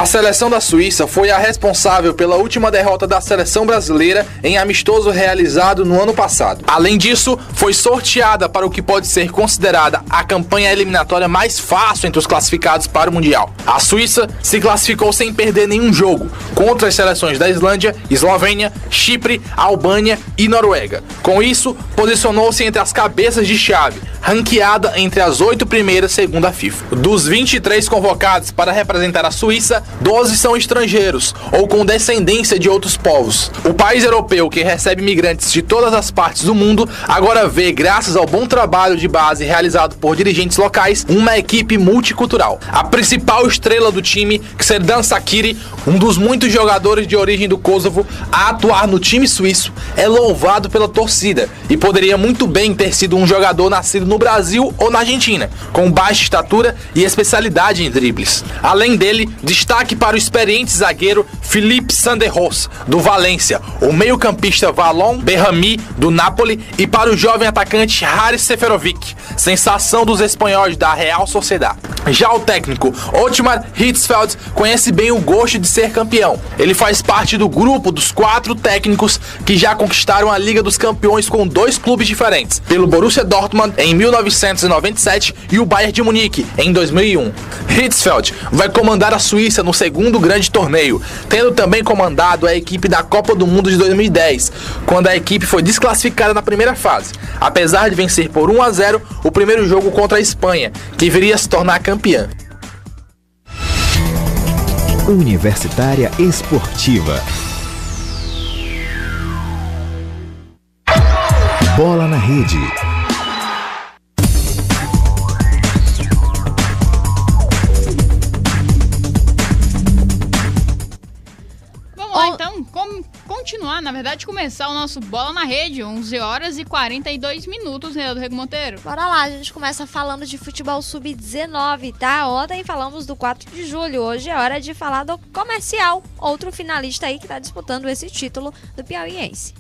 Speaker 1: A seleção da Suíça foi a responsável pela última derrota da seleção brasileira em amistoso realizado no ano passado. Além disso, foi sorteada para o que pode ser considerada a campanha eliminatória mais fácil entre os classificados para o Mundial. A Suíça se classificou sem perder nenhum jogo contra as seleções da Islândia, Eslovênia, Chipre, Albânia e Noruega. Com isso, posicionou-se entre as cabeças de chave, ranqueada entre as 8 primeiras segundo a FIFA. Dos 23 convocados para representar a Suíça, 12 são estrangeiros ou com descendência de outros povos. O país europeu, que recebe imigrantes de todas as partes do mundo, agora vê, graças ao bom trabalho de base realizado por dirigentes locais, uma equipe multicultural. A principal estrela do time, Xherdan Shaqiri, um dos muitos jogadores de origem do Kosovo a atuar no time suíço, é louvado pela torcida e poderia muito bem ter sido um jogador nascido no Brasil ou na Argentina, com baixa estatura e especialidade em dribles. Além dele, destaque para o experiente zagueiro Philippe Sanderros, do Valência, o meio-campista Valon Berrami, do Napoli, e para o jovem atacante Haris Seferovic, sensação dos espanhóis da Real Sociedad. Já o técnico Otmar Hitzfeld conhece bem o gosto de ser campeão. Ele faz parte do grupo dos 4 técnicos que já conquistaram a Liga dos Campeões com 2 clubes diferentes, pelo Borussia Dortmund em 1997 e o Bayern de Munique em 2001. Hitzfeld vai comandar a Suíça no segundo grande torneio, tendo também comandado a equipe da Copa do Mundo de 2010, quando a equipe foi desclassificada na primeira fase, apesar de vencer por 1-0 o primeiro jogo contra a Espanha, que viria a se tornar campeã.
Speaker 3: Universitária Esportiva. Bola na rede.
Speaker 8: Vamos lá, então, continuar, na verdade, começar o nosso Bola na Rede, 11 horas e 42 minutos, né, do Rego Monteiro?
Speaker 9: Bora lá, a gente começa falando de futebol sub-19, tá? Ontem falamos do 4 de julho, hoje é hora de falar do Comercial, outro finalista aí que tá disputando esse título do Piauiense.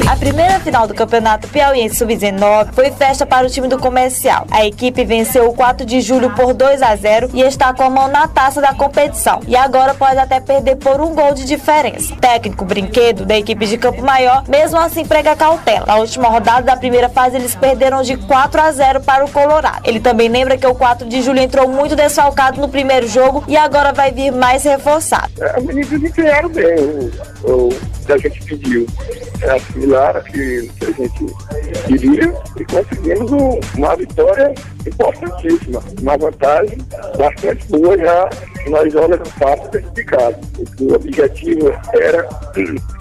Speaker 13: A primeira final do Campeonato Piauiense Sub-19 foi festa para o time do Comercial. A equipe venceu o 4 de julho por 2-0 e está com a mão na taça da competição. E agora pode até perder por 1 gol de diferença. O técnico Brinquedo, da equipe de Campo Maior, mesmo assim prega cautela. Na última rodada da primeira fase, eles perderam de 4-0 para o Colorado. Ele também lembra que o 4 de julho entrou muito desfalcado no primeiro jogo e agora vai vir mais reforçado.
Speaker 21: Os meninos entraram bem o que a gente pediu. É similar a que a gente queria e conseguimos uma vitória importantíssima, uma vantagem bastante boa já nas horas do passo classificado. O objetivo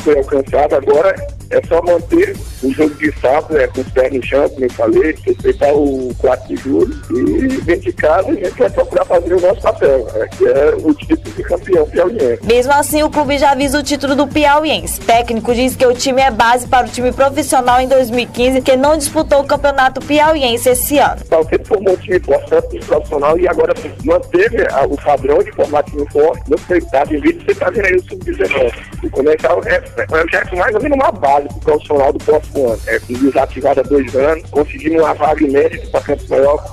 Speaker 21: foi alcançado, agora é só manter o jogo de sábado com os pés no chão, como eu falei, respeitar o 4 de julho e dentro de casa a gente vai procurar fazer o nosso papel, que é o título de campeão piauiense.
Speaker 13: Mesmo assim, o clube já visa o título do Piauiense. O técnico diz que o time é base para o time profissional em 2015, que não disputou o campeonato piauiense esse ano.
Speaker 21: O tempo formou um time forte profissional e agora manteve o padrão de formar time forte no peitado, em vez de você estar vendo aí o sub-19. O Comercial é mais ou menos uma base do profissional do próximo ano. Desativado há 2 anos, conseguimos uma vaga inédita para Campo Maior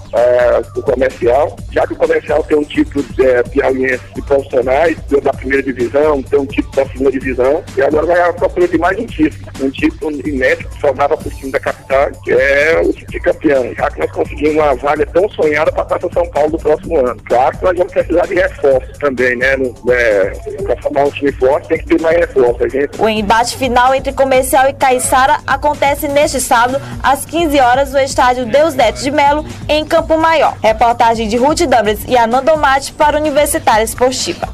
Speaker 21: do Comercial, já que o Comercial tem um título piauiense de profissionais, da primeira divisão, tem um título da segunda divisão, e agora vai à procura de mais um título inédito que sobrava para o time da capital, que é o título de campeão, já que nós conseguimos uma vaga tão sonhada para a Taça São Paulo do próximo ano. Claro que nós vamos precisar de reforço também, né? Para formar um time forte tem que ter mais reforço.
Speaker 13: O embate final entre Comercial e Caiçara acontece neste sábado, às 15 horas, no estádio Deusdete de Melo, em Campo Maior. Reportagem de Ruth Douglas e Ananda Mate para a Universitária Esportiva.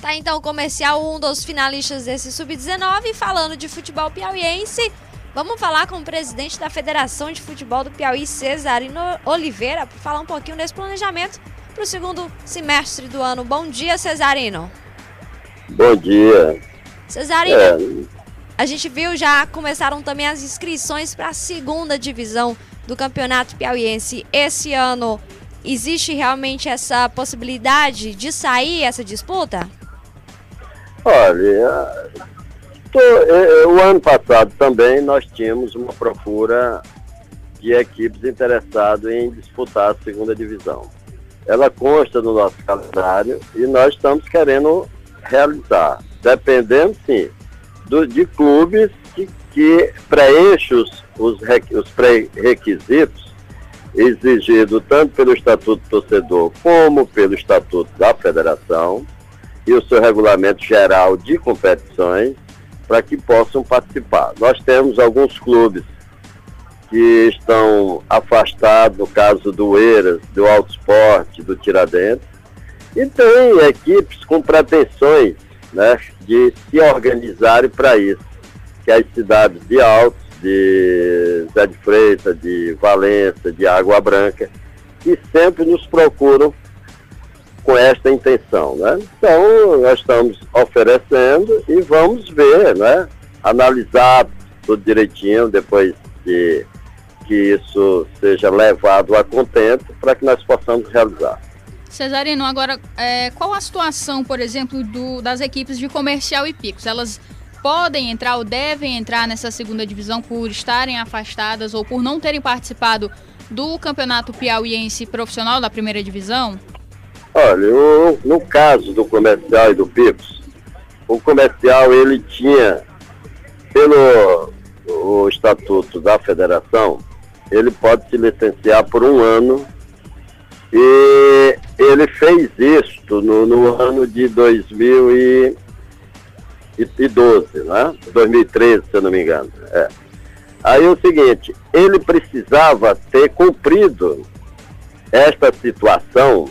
Speaker 9: Tá, então, o Comercial, um dos finalistas desse Sub-19, falando de futebol piauiense. Vamos falar com o presidente da Federação de Futebol do Piauí, Cesarino Oliveira, para falar um pouquinho desse planejamento para o segundo semestre do ano. Bom dia, Cesarino.
Speaker 21: Bom dia.
Speaker 9: Cesarino, a gente viu, já começaram também as inscrições para a segunda divisão do Campeonato Piauiense esse ano. Existe realmente essa possibilidade de sair essa disputa?
Speaker 21: Olha, o ano passado também nós tínhamos uma procura
Speaker 2: de equipes interessadas em disputar a segunda divisão. Ela consta no nosso calendário e nós estamos querendo realizar, dependendo, sim, de clubes que preenchem os pré-requisitos exigidos tanto pelo Estatuto do Torcedor como pelo Estatuto da Federação e o seu regulamento geral de competições, para que possam participar. Nós temos alguns clubes que estão afastados, no caso do Eiras, do Alto Esporte, do Tiradentes, e tem equipes com pretensões, né, de se organizarem para isso, que as cidades de Altos, de Zé de Freitas, de Valença, de Água Branca, que sempre nos procuram com esta intenção, né? Então, nós estamos oferecendo e vamos ver, né? Analisar tudo direitinho, depois que isso seja levado a contento, para que nós possamos realizar.
Speaker 8: Cesarino, agora, qual a situação, por exemplo, das equipes de Comercial e Picos? Elas podem entrar ou devem entrar nessa segunda divisão por estarem afastadas ou por não terem participado do Campeonato Piauiense Profissional da primeira divisão?
Speaker 2: Olha, no caso do Comercial e do Picos, o Comercial, ele tinha, pelo o Estatuto da Federação, ele pode se licenciar por 1 ano, e ele fez isso no ano de 2012, né? 2013, se eu não me engano. Aí é o seguinte, ele precisava ter cumprido esta situação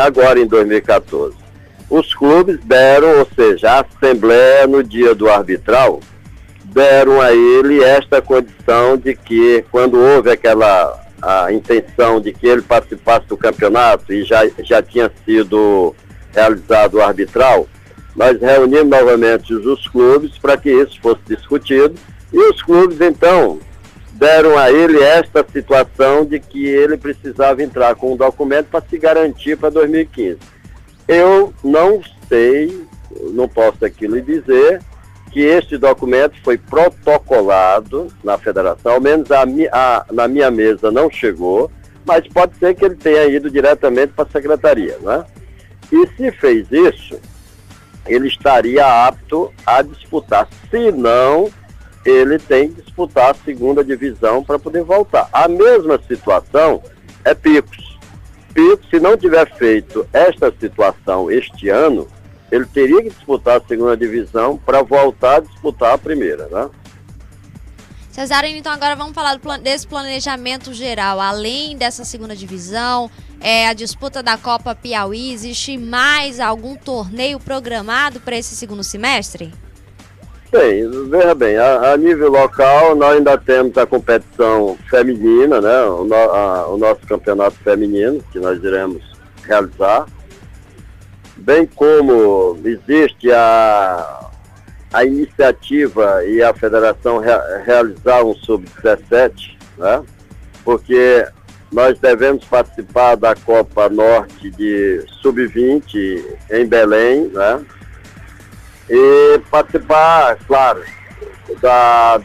Speaker 2: agora em 2014. Os clubes deram, ou seja, a Assembleia no dia do arbitral, deram a ele esta condição de que quando houve a intenção de que ele participasse do campeonato e já tinha sido realizado o arbitral, nós reunimos novamente os clubes para que isso fosse discutido, e os clubes então deram a ele esta situação de que ele precisava entrar com um documento para se garantir para 2015. Eu não sei, não posso aqui lhe dizer que este documento foi protocolado na federação, ao menos na minha mesa não chegou, mas pode ser que ele tenha ido diretamente para a secretaria, né? E se fez isso, ele estaria apto a disputar. Se não, ele tem que disputar a segunda divisão para poder voltar. A mesma situação é Picos. Picos, se não tiver feito esta situação este ano, ele teria que disputar a segunda divisão para voltar a disputar a primeira, né?
Speaker 9: Cesarino, então agora vamos falar desse planejamento geral. Além dessa segunda divisão, a disputa da Copa Piauí, existe mais algum torneio programado para esse segundo semestre?
Speaker 2: Bem, veja bem, a nível local nós ainda temos a competição feminina, né? O nosso campeonato feminino, que nós iremos realizar, bem como existe a iniciativa e a federação realizar um sub-17, né? Porque nós devemos participar da Copa Norte de sub-20 em Belém, né? E participar, claro, da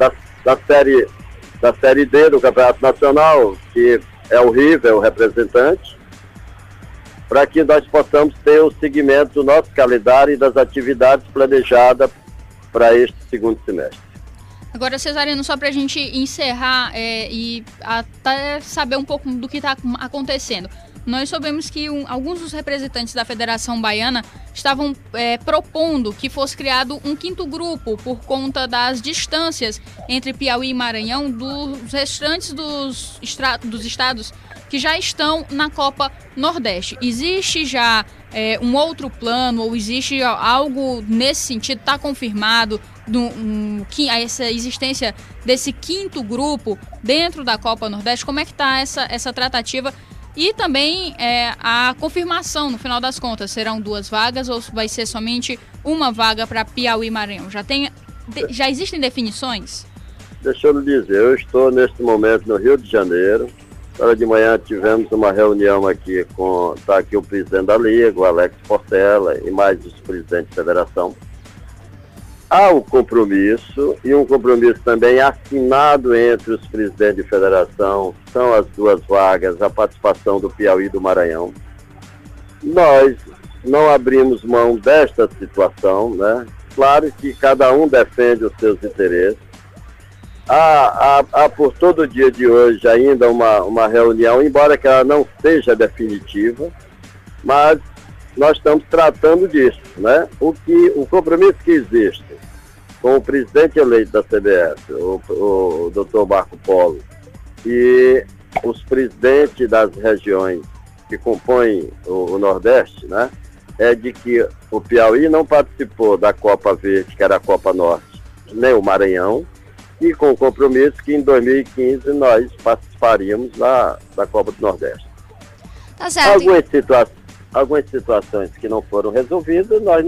Speaker 2: série D do Campeonato Nacional, que é o River, o representante, para que nós possamos ter o seguimento do nosso calendário e das atividades planejadas para este segundo semestre.
Speaker 8: Agora, Cesarino, só para a gente encerrar e até saber um pouco do que está acontecendo. Nós soubemos que alguns dos representantes da Federação Baiana estavam propondo que fosse criado um 5º grupo por conta das distâncias entre Piauí e Maranhão dos restantes dos estados que já estão na Copa Nordeste. Existe já um outro plano ou existe algo nesse sentido? Está confirmado essa existência desse 5º grupo dentro da Copa Nordeste? Como é que está essa tratativa? E também a confirmação, no final das contas, serão 2 vagas ou vai ser somente uma vaga para Piauí e Maranhão? Já existem definições?
Speaker 2: Deixa eu lhe dizer, eu estou neste momento no Rio de Janeiro. Agora de manhã tivemos uma reunião aqui está aqui o presidente da Liga, o Alex Portela, e mais os presidentes da federação. há um compromisso, e um compromisso também assinado entre os presidentes de federação, são as 2 vagas, a participação do Piauí e do Maranhão. Nós não abrimos mão desta situação, né? Claro que cada um defende os seus interesses. Há por todo o dia de hoje ainda uma reunião, embora que ela não seja definitiva, mas nós estamos tratando disso, né? O compromisso que existe com o presidente eleito da CBF, o Dr. Marco Polo, e os presidentes das regiões que compõem o Nordeste, né? É de que o Piauí não participou da Copa Verde, que era a Copa Norte, nem o Maranhão, e com o compromisso que em 2015 nós participaríamos da Copa do Nordeste.
Speaker 9: Tá certo.
Speaker 2: Algumas situações que não foram resolvidas, nós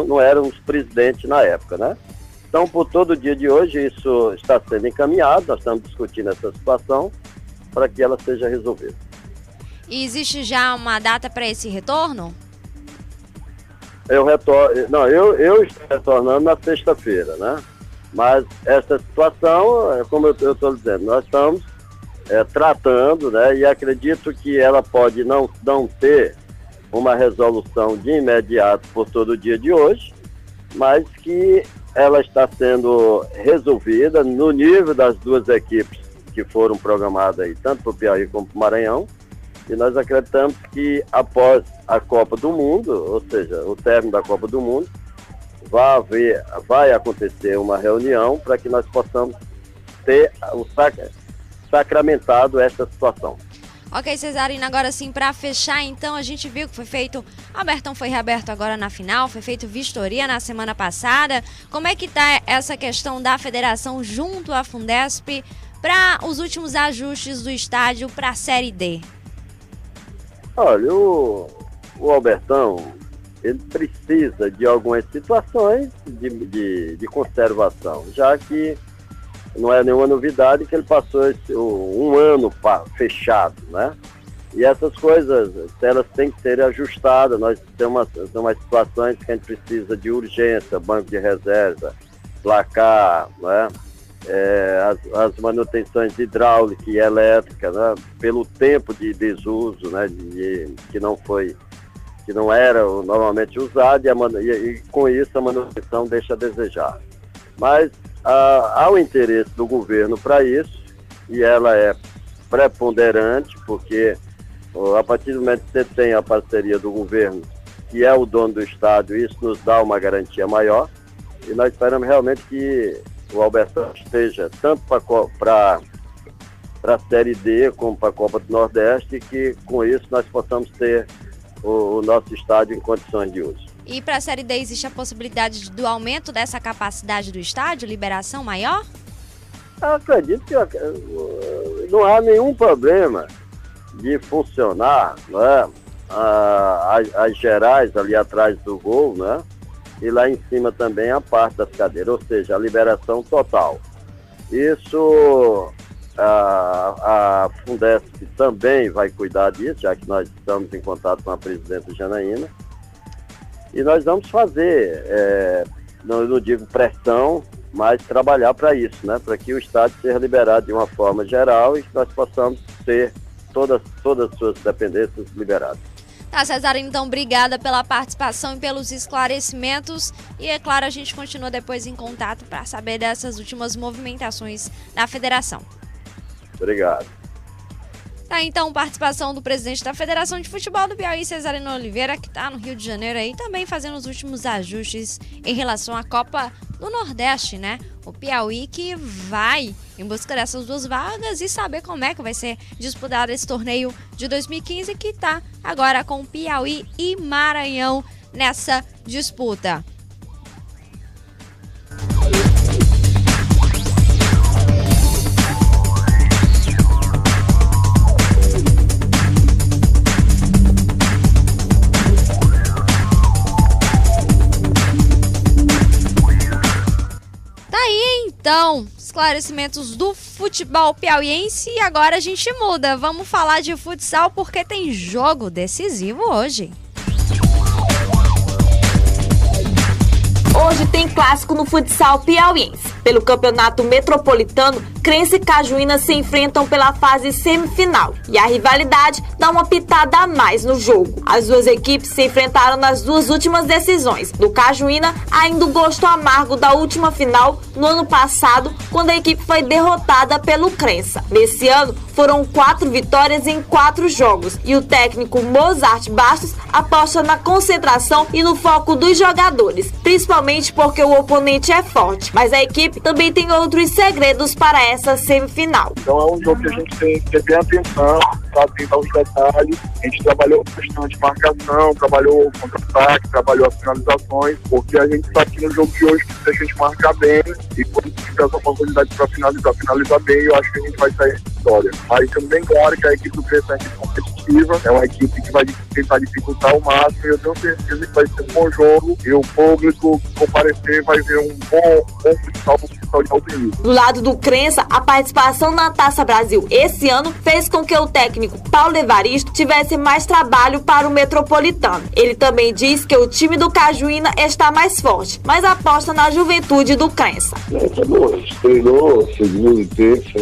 Speaker 2: não éramos presidentes na época, né? Então, por todo o dia de hoje, isso está sendo encaminhado, nós estamos discutindo essa situação para que ela seja resolvida.
Speaker 9: E existe já uma data para esse retorno?
Speaker 2: Eu estou retornando na sexta-feira, né? Mas essa situação, como eu estou dizendo, nós estamos tratando, né? E acredito que ela pode não ter uma resolução de imediato por todo o dia de hoje, mas que ela está sendo resolvida no nível das 2 equipes que foram programadas aí, tanto para o Piauí como para o Maranhão. E nós acreditamos que após a Copa do Mundo, ou seja, o término da Copa do Mundo, vai acontecer uma reunião para que nós possamos ter sacramentado esta situação.
Speaker 9: Ok, Cesarina, agora sim, para fechar, então, a gente viu que foi feito, Abertão foi reaberto agora na final, foi feito vistoria na semana passada. Como é que está essa questão da federação junto à Fundesp para os últimos ajustes do estádio para a Série D?
Speaker 2: Olha, o Albertão, ele precisa de algumas situações de conservação, já que não é nenhuma novidade que ele passou um ano fechado, né? E essas coisas, elas têm que ser ajustadas. Nós temos umas situações que a gente precisa de urgência, banco de reserva, placar, né? As manutenções hidráulica e elétrica, né? Pelo tempo de desuso, né? Que não era normalmente usado, e com isso a manutenção deixa a desejar. Mas há o interesse do governo para isso, e ela é preponderante, porque a partir do momento que você tem a parceria do governo, que é o dono do estádio, isso nos dá uma garantia maior, e nós esperamos realmente que o Albertão esteja tanto para a Série D como para a Copa do Nordeste, e que com isso nós possamos ter o nosso estádio em condições de uso.
Speaker 9: E para a Série D existe a possibilidade do aumento dessa capacidade do estádio, liberação maior?
Speaker 2: Eu acredito que não há nenhum problema de funcionar, né, as gerais ali atrás do gol, né, e lá em cima também a parte das cadeiras, ou seja, a liberação total. Isso a Fundesp também vai cuidar disso, já que nós estamos em contato com a presidenta Janaína, e nós vamos fazer, não digo pressão, mas trabalhar para isso, né, para que o estádio seja liberado de uma forma geral e que nós possamos ter todas as suas dependências liberadas.
Speaker 9: Tá, Cesarina, então, obrigada pela participação e pelos esclarecimentos. E, é claro, a gente continua depois em contato para saber dessas últimas movimentações da federação.
Speaker 2: Obrigado.
Speaker 9: Tá, então, participação do presidente da Federação de Futebol do Piauí, Cesarino Oliveira, que está no Rio de Janeiro aí, também fazendo os últimos ajustes em relação à Copa do Nordeste, né? O Piauí que vai em busca dessas 2 vagas e saber como é que vai ser disputado esse torneio de 2015, que está agora com Piauí e Maranhão nessa disputa. Então, esclarecimentos do futebol piauiense, e agora a gente muda. Vamos falar de futsal porque tem jogo decisivo hoje.
Speaker 13: Hoje tem clássico no futsal piauiense. Pelo campeonato metropolitano, Crença e Cajuína se enfrentam pela fase semifinal. E a rivalidade dá uma pitada a mais no jogo. As duas equipes se enfrentaram nas duas últimas decisões. Do Cajuína, ainda o gosto amargo da última final no ano passado, quando a equipe foi derrotada pelo Crença. Nesse ano, foram 4 vitórias em 4 jogos. E o técnico Mozart Bastos aposta na concentração e no foco dos jogadores, principalmente porque o oponente é forte. Mas a equipe também tem outros segredos para essa semifinal.
Speaker 6: Então é um jogo que a gente tem que ter bem atenção, para atentar os detalhes. A gente trabalhou bastante marcação, trabalhou contra-ataque, trabalhou as finalizações, porque a gente sabe que no jogo de hoje, se a gente marcar bem e quando tiver essa oportunidade para finalizar bem, eu acho que a gente vai sair da vitória. Aí também, claro, que a equipe do Crença é uma equipe competitiva, é uma equipe que vai tentar dificultar ao máximo, e eu tenho certeza que vai ser um bom jogo e o público que comparecer vai ver um bom futsal de alto nível.
Speaker 13: Do lado do Crença, a participação na Taça Brasil esse ano fez com que o técnico Paulo Evaristo tivesse mais trabalho para o Metropolitano. Ele também diz que o time do Cajuína está mais forte, mas aposta na juventude do Crença.
Speaker 7: Tá bom, a gente treinou segunda e terça,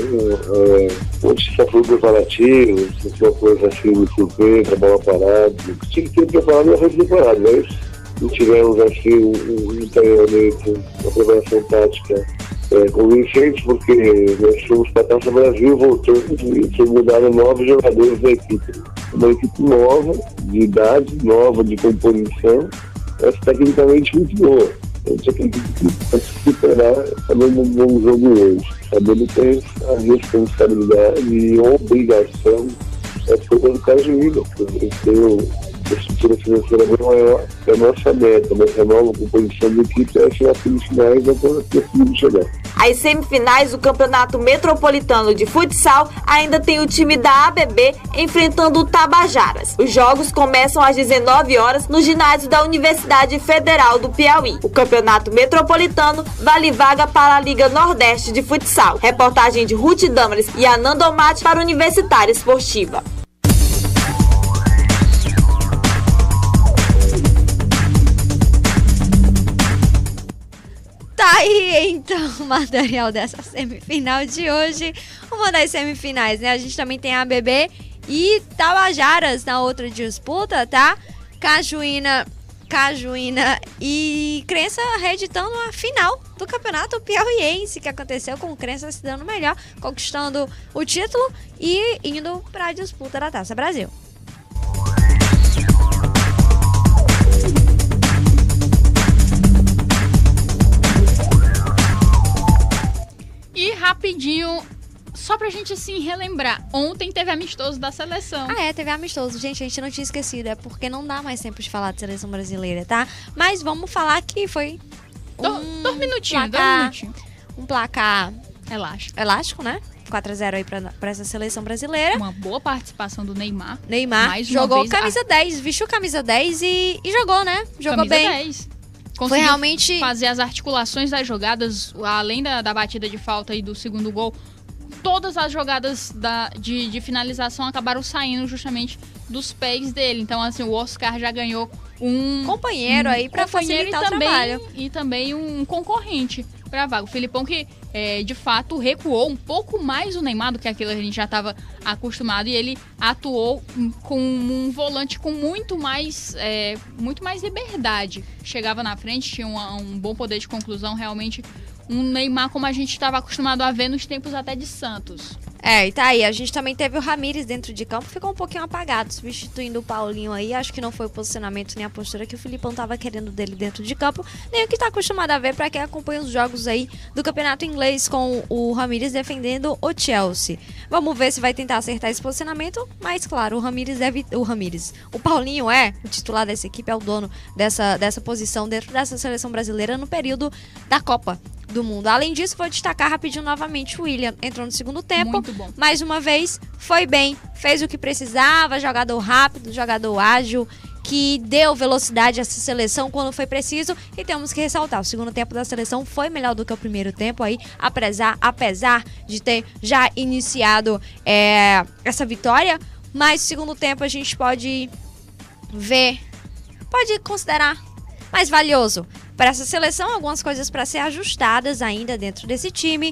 Speaker 7: hoje só foi preparativo, se foi uma coisa assim de surpresa, bola parada, tinha que ter preparado e foi preparado, mas não tivemos assim um treinamento, uma preparação tática convincente, porque nós fomos para a Taça Brasil, voltamos e mudaram 9 jogadores da equipe. Uma equipe nova, de idade, nova de composição, mas tecnicamente muito boa. A gente acredita que vai se superar também um bom jogo hoje, sabendo que tem a responsabilidade e a obrigação de ser do Cajuína, porque a gente tem a estrutura financeira bem maior, é a nossa meta, nossa nova composição de equipe é chegar às semifinais da conseguir chegar.
Speaker 13: As semifinais do Campeonato Metropolitano de Futsal ainda tem o time da ABB enfrentando o Tabajaras. Os jogos começam às 19 horas no ginásio da Universidade Federal do Piauí. O Campeonato Metropolitano vale vaga para a Liga Nordeste de Futsal. Reportagem de Ruth Damares e Ananda Mate para a Universitária Esportiva.
Speaker 9: Tá aí, então, o material dessa semifinal de hoje. Uma das semifinais, né? A gente também tem a ABB e Tabajaras na outra disputa, tá? Cajuína e Crença reeditando a final do Campeonato Piauiense, que aconteceu com o Crença se dando melhor, conquistando o título e indo para a disputa da Taça Brasil.
Speaker 8: E rapidinho, só pra gente assim relembrar, ontem teve amistoso da seleção.
Speaker 9: Teve amistoso. Gente, a gente não tinha esquecido, é porque não dá mais tempo de falar de seleção brasileira, tá? Mas vamos falar que foi
Speaker 8: dois minutinhos.
Speaker 9: Um placar
Speaker 8: elástico,
Speaker 9: né? 4-0 aí pra essa seleção brasileira.
Speaker 8: Uma boa participação do Neymar.
Speaker 9: Mais jogou camisa 10, vestiu camisa 10 e jogou, né? Jogou
Speaker 8: camisa
Speaker 9: bem.
Speaker 8: 10. Conseguiu realmente fazer as articulações das jogadas, além da batida de falta e do segundo gol. Todas as jogadas de finalização acabaram saindo justamente dos pés dele. Então, assim, o Oscar já ganhou um
Speaker 9: companheiro aí para facilitar o trabalho.
Speaker 8: E também um concorrente para a vaga. O Filipão que, de fato, recuou um pouco mais o Neymar do que aquilo que a gente já estava acostumado. E ele atuou com um volante com muito mais liberdade. Chegava na frente, tinha um bom poder de conclusão, realmente um Neymar como a gente estava acostumado a ver nos tempos até de Santos.
Speaker 9: E tá aí, a gente também teve o Ramires dentro de campo, ficou um pouquinho apagado, substituindo o Paulinho aí. Acho que não foi o posicionamento nem a postura que o Filipão tava querendo dele dentro de campo, nem o que tá acostumado a ver para quem acompanha os jogos aí do Campeonato Inglês com o Ramires defendendo o Chelsea. Vamos ver se vai tentar acertar esse posicionamento, mas claro, o Paulinho é o titular dessa equipe, é o dono dessa posição dentro dessa seleção brasileira no período da Copa do Mundo. Além disso, vou destacar rapidinho novamente o William. Entrou no segundo tempo.
Speaker 8: Muito bom.
Speaker 9: Mais uma vez, foi bem. Fez o que precisava. Jogador rápido, jogador ágil, que deu velocidade a essa seleção quando foi preciso. E temos que ressaltar, o segundo tempo da seleção foi melhor do que o primeiro tempo aí, apesar de ter já iniciado essa vitória. Mas o segundo tempo a gente pode considerar mais valioso para essa seleção, algumas coisas para ser ajustadas ainda dentro desse time.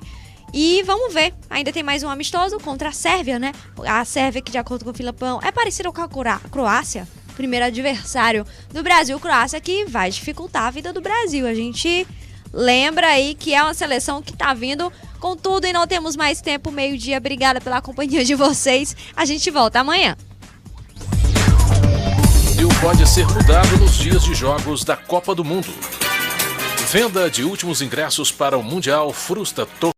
Speaker 9: E vamos ver, ainda tem mais um amistoso contra a Sérvia, né? A Sérvia, que de acordo com o Filipão, é parecida com a Croácia, primeiro adversário do Brasil. Croácia que vai dificultar a vida do Brasil. A gente lembra aí que é uma seleção que tá vindo com tudo e não temos mais tempo, meio-dia. Obrigada pela companhia de vocês. A gente volta amanhã.
Speaker 11: Pode ser mudado nos dias de jogos da Copa do Mundo. Venda de últimos ingressos para o Mundial frustra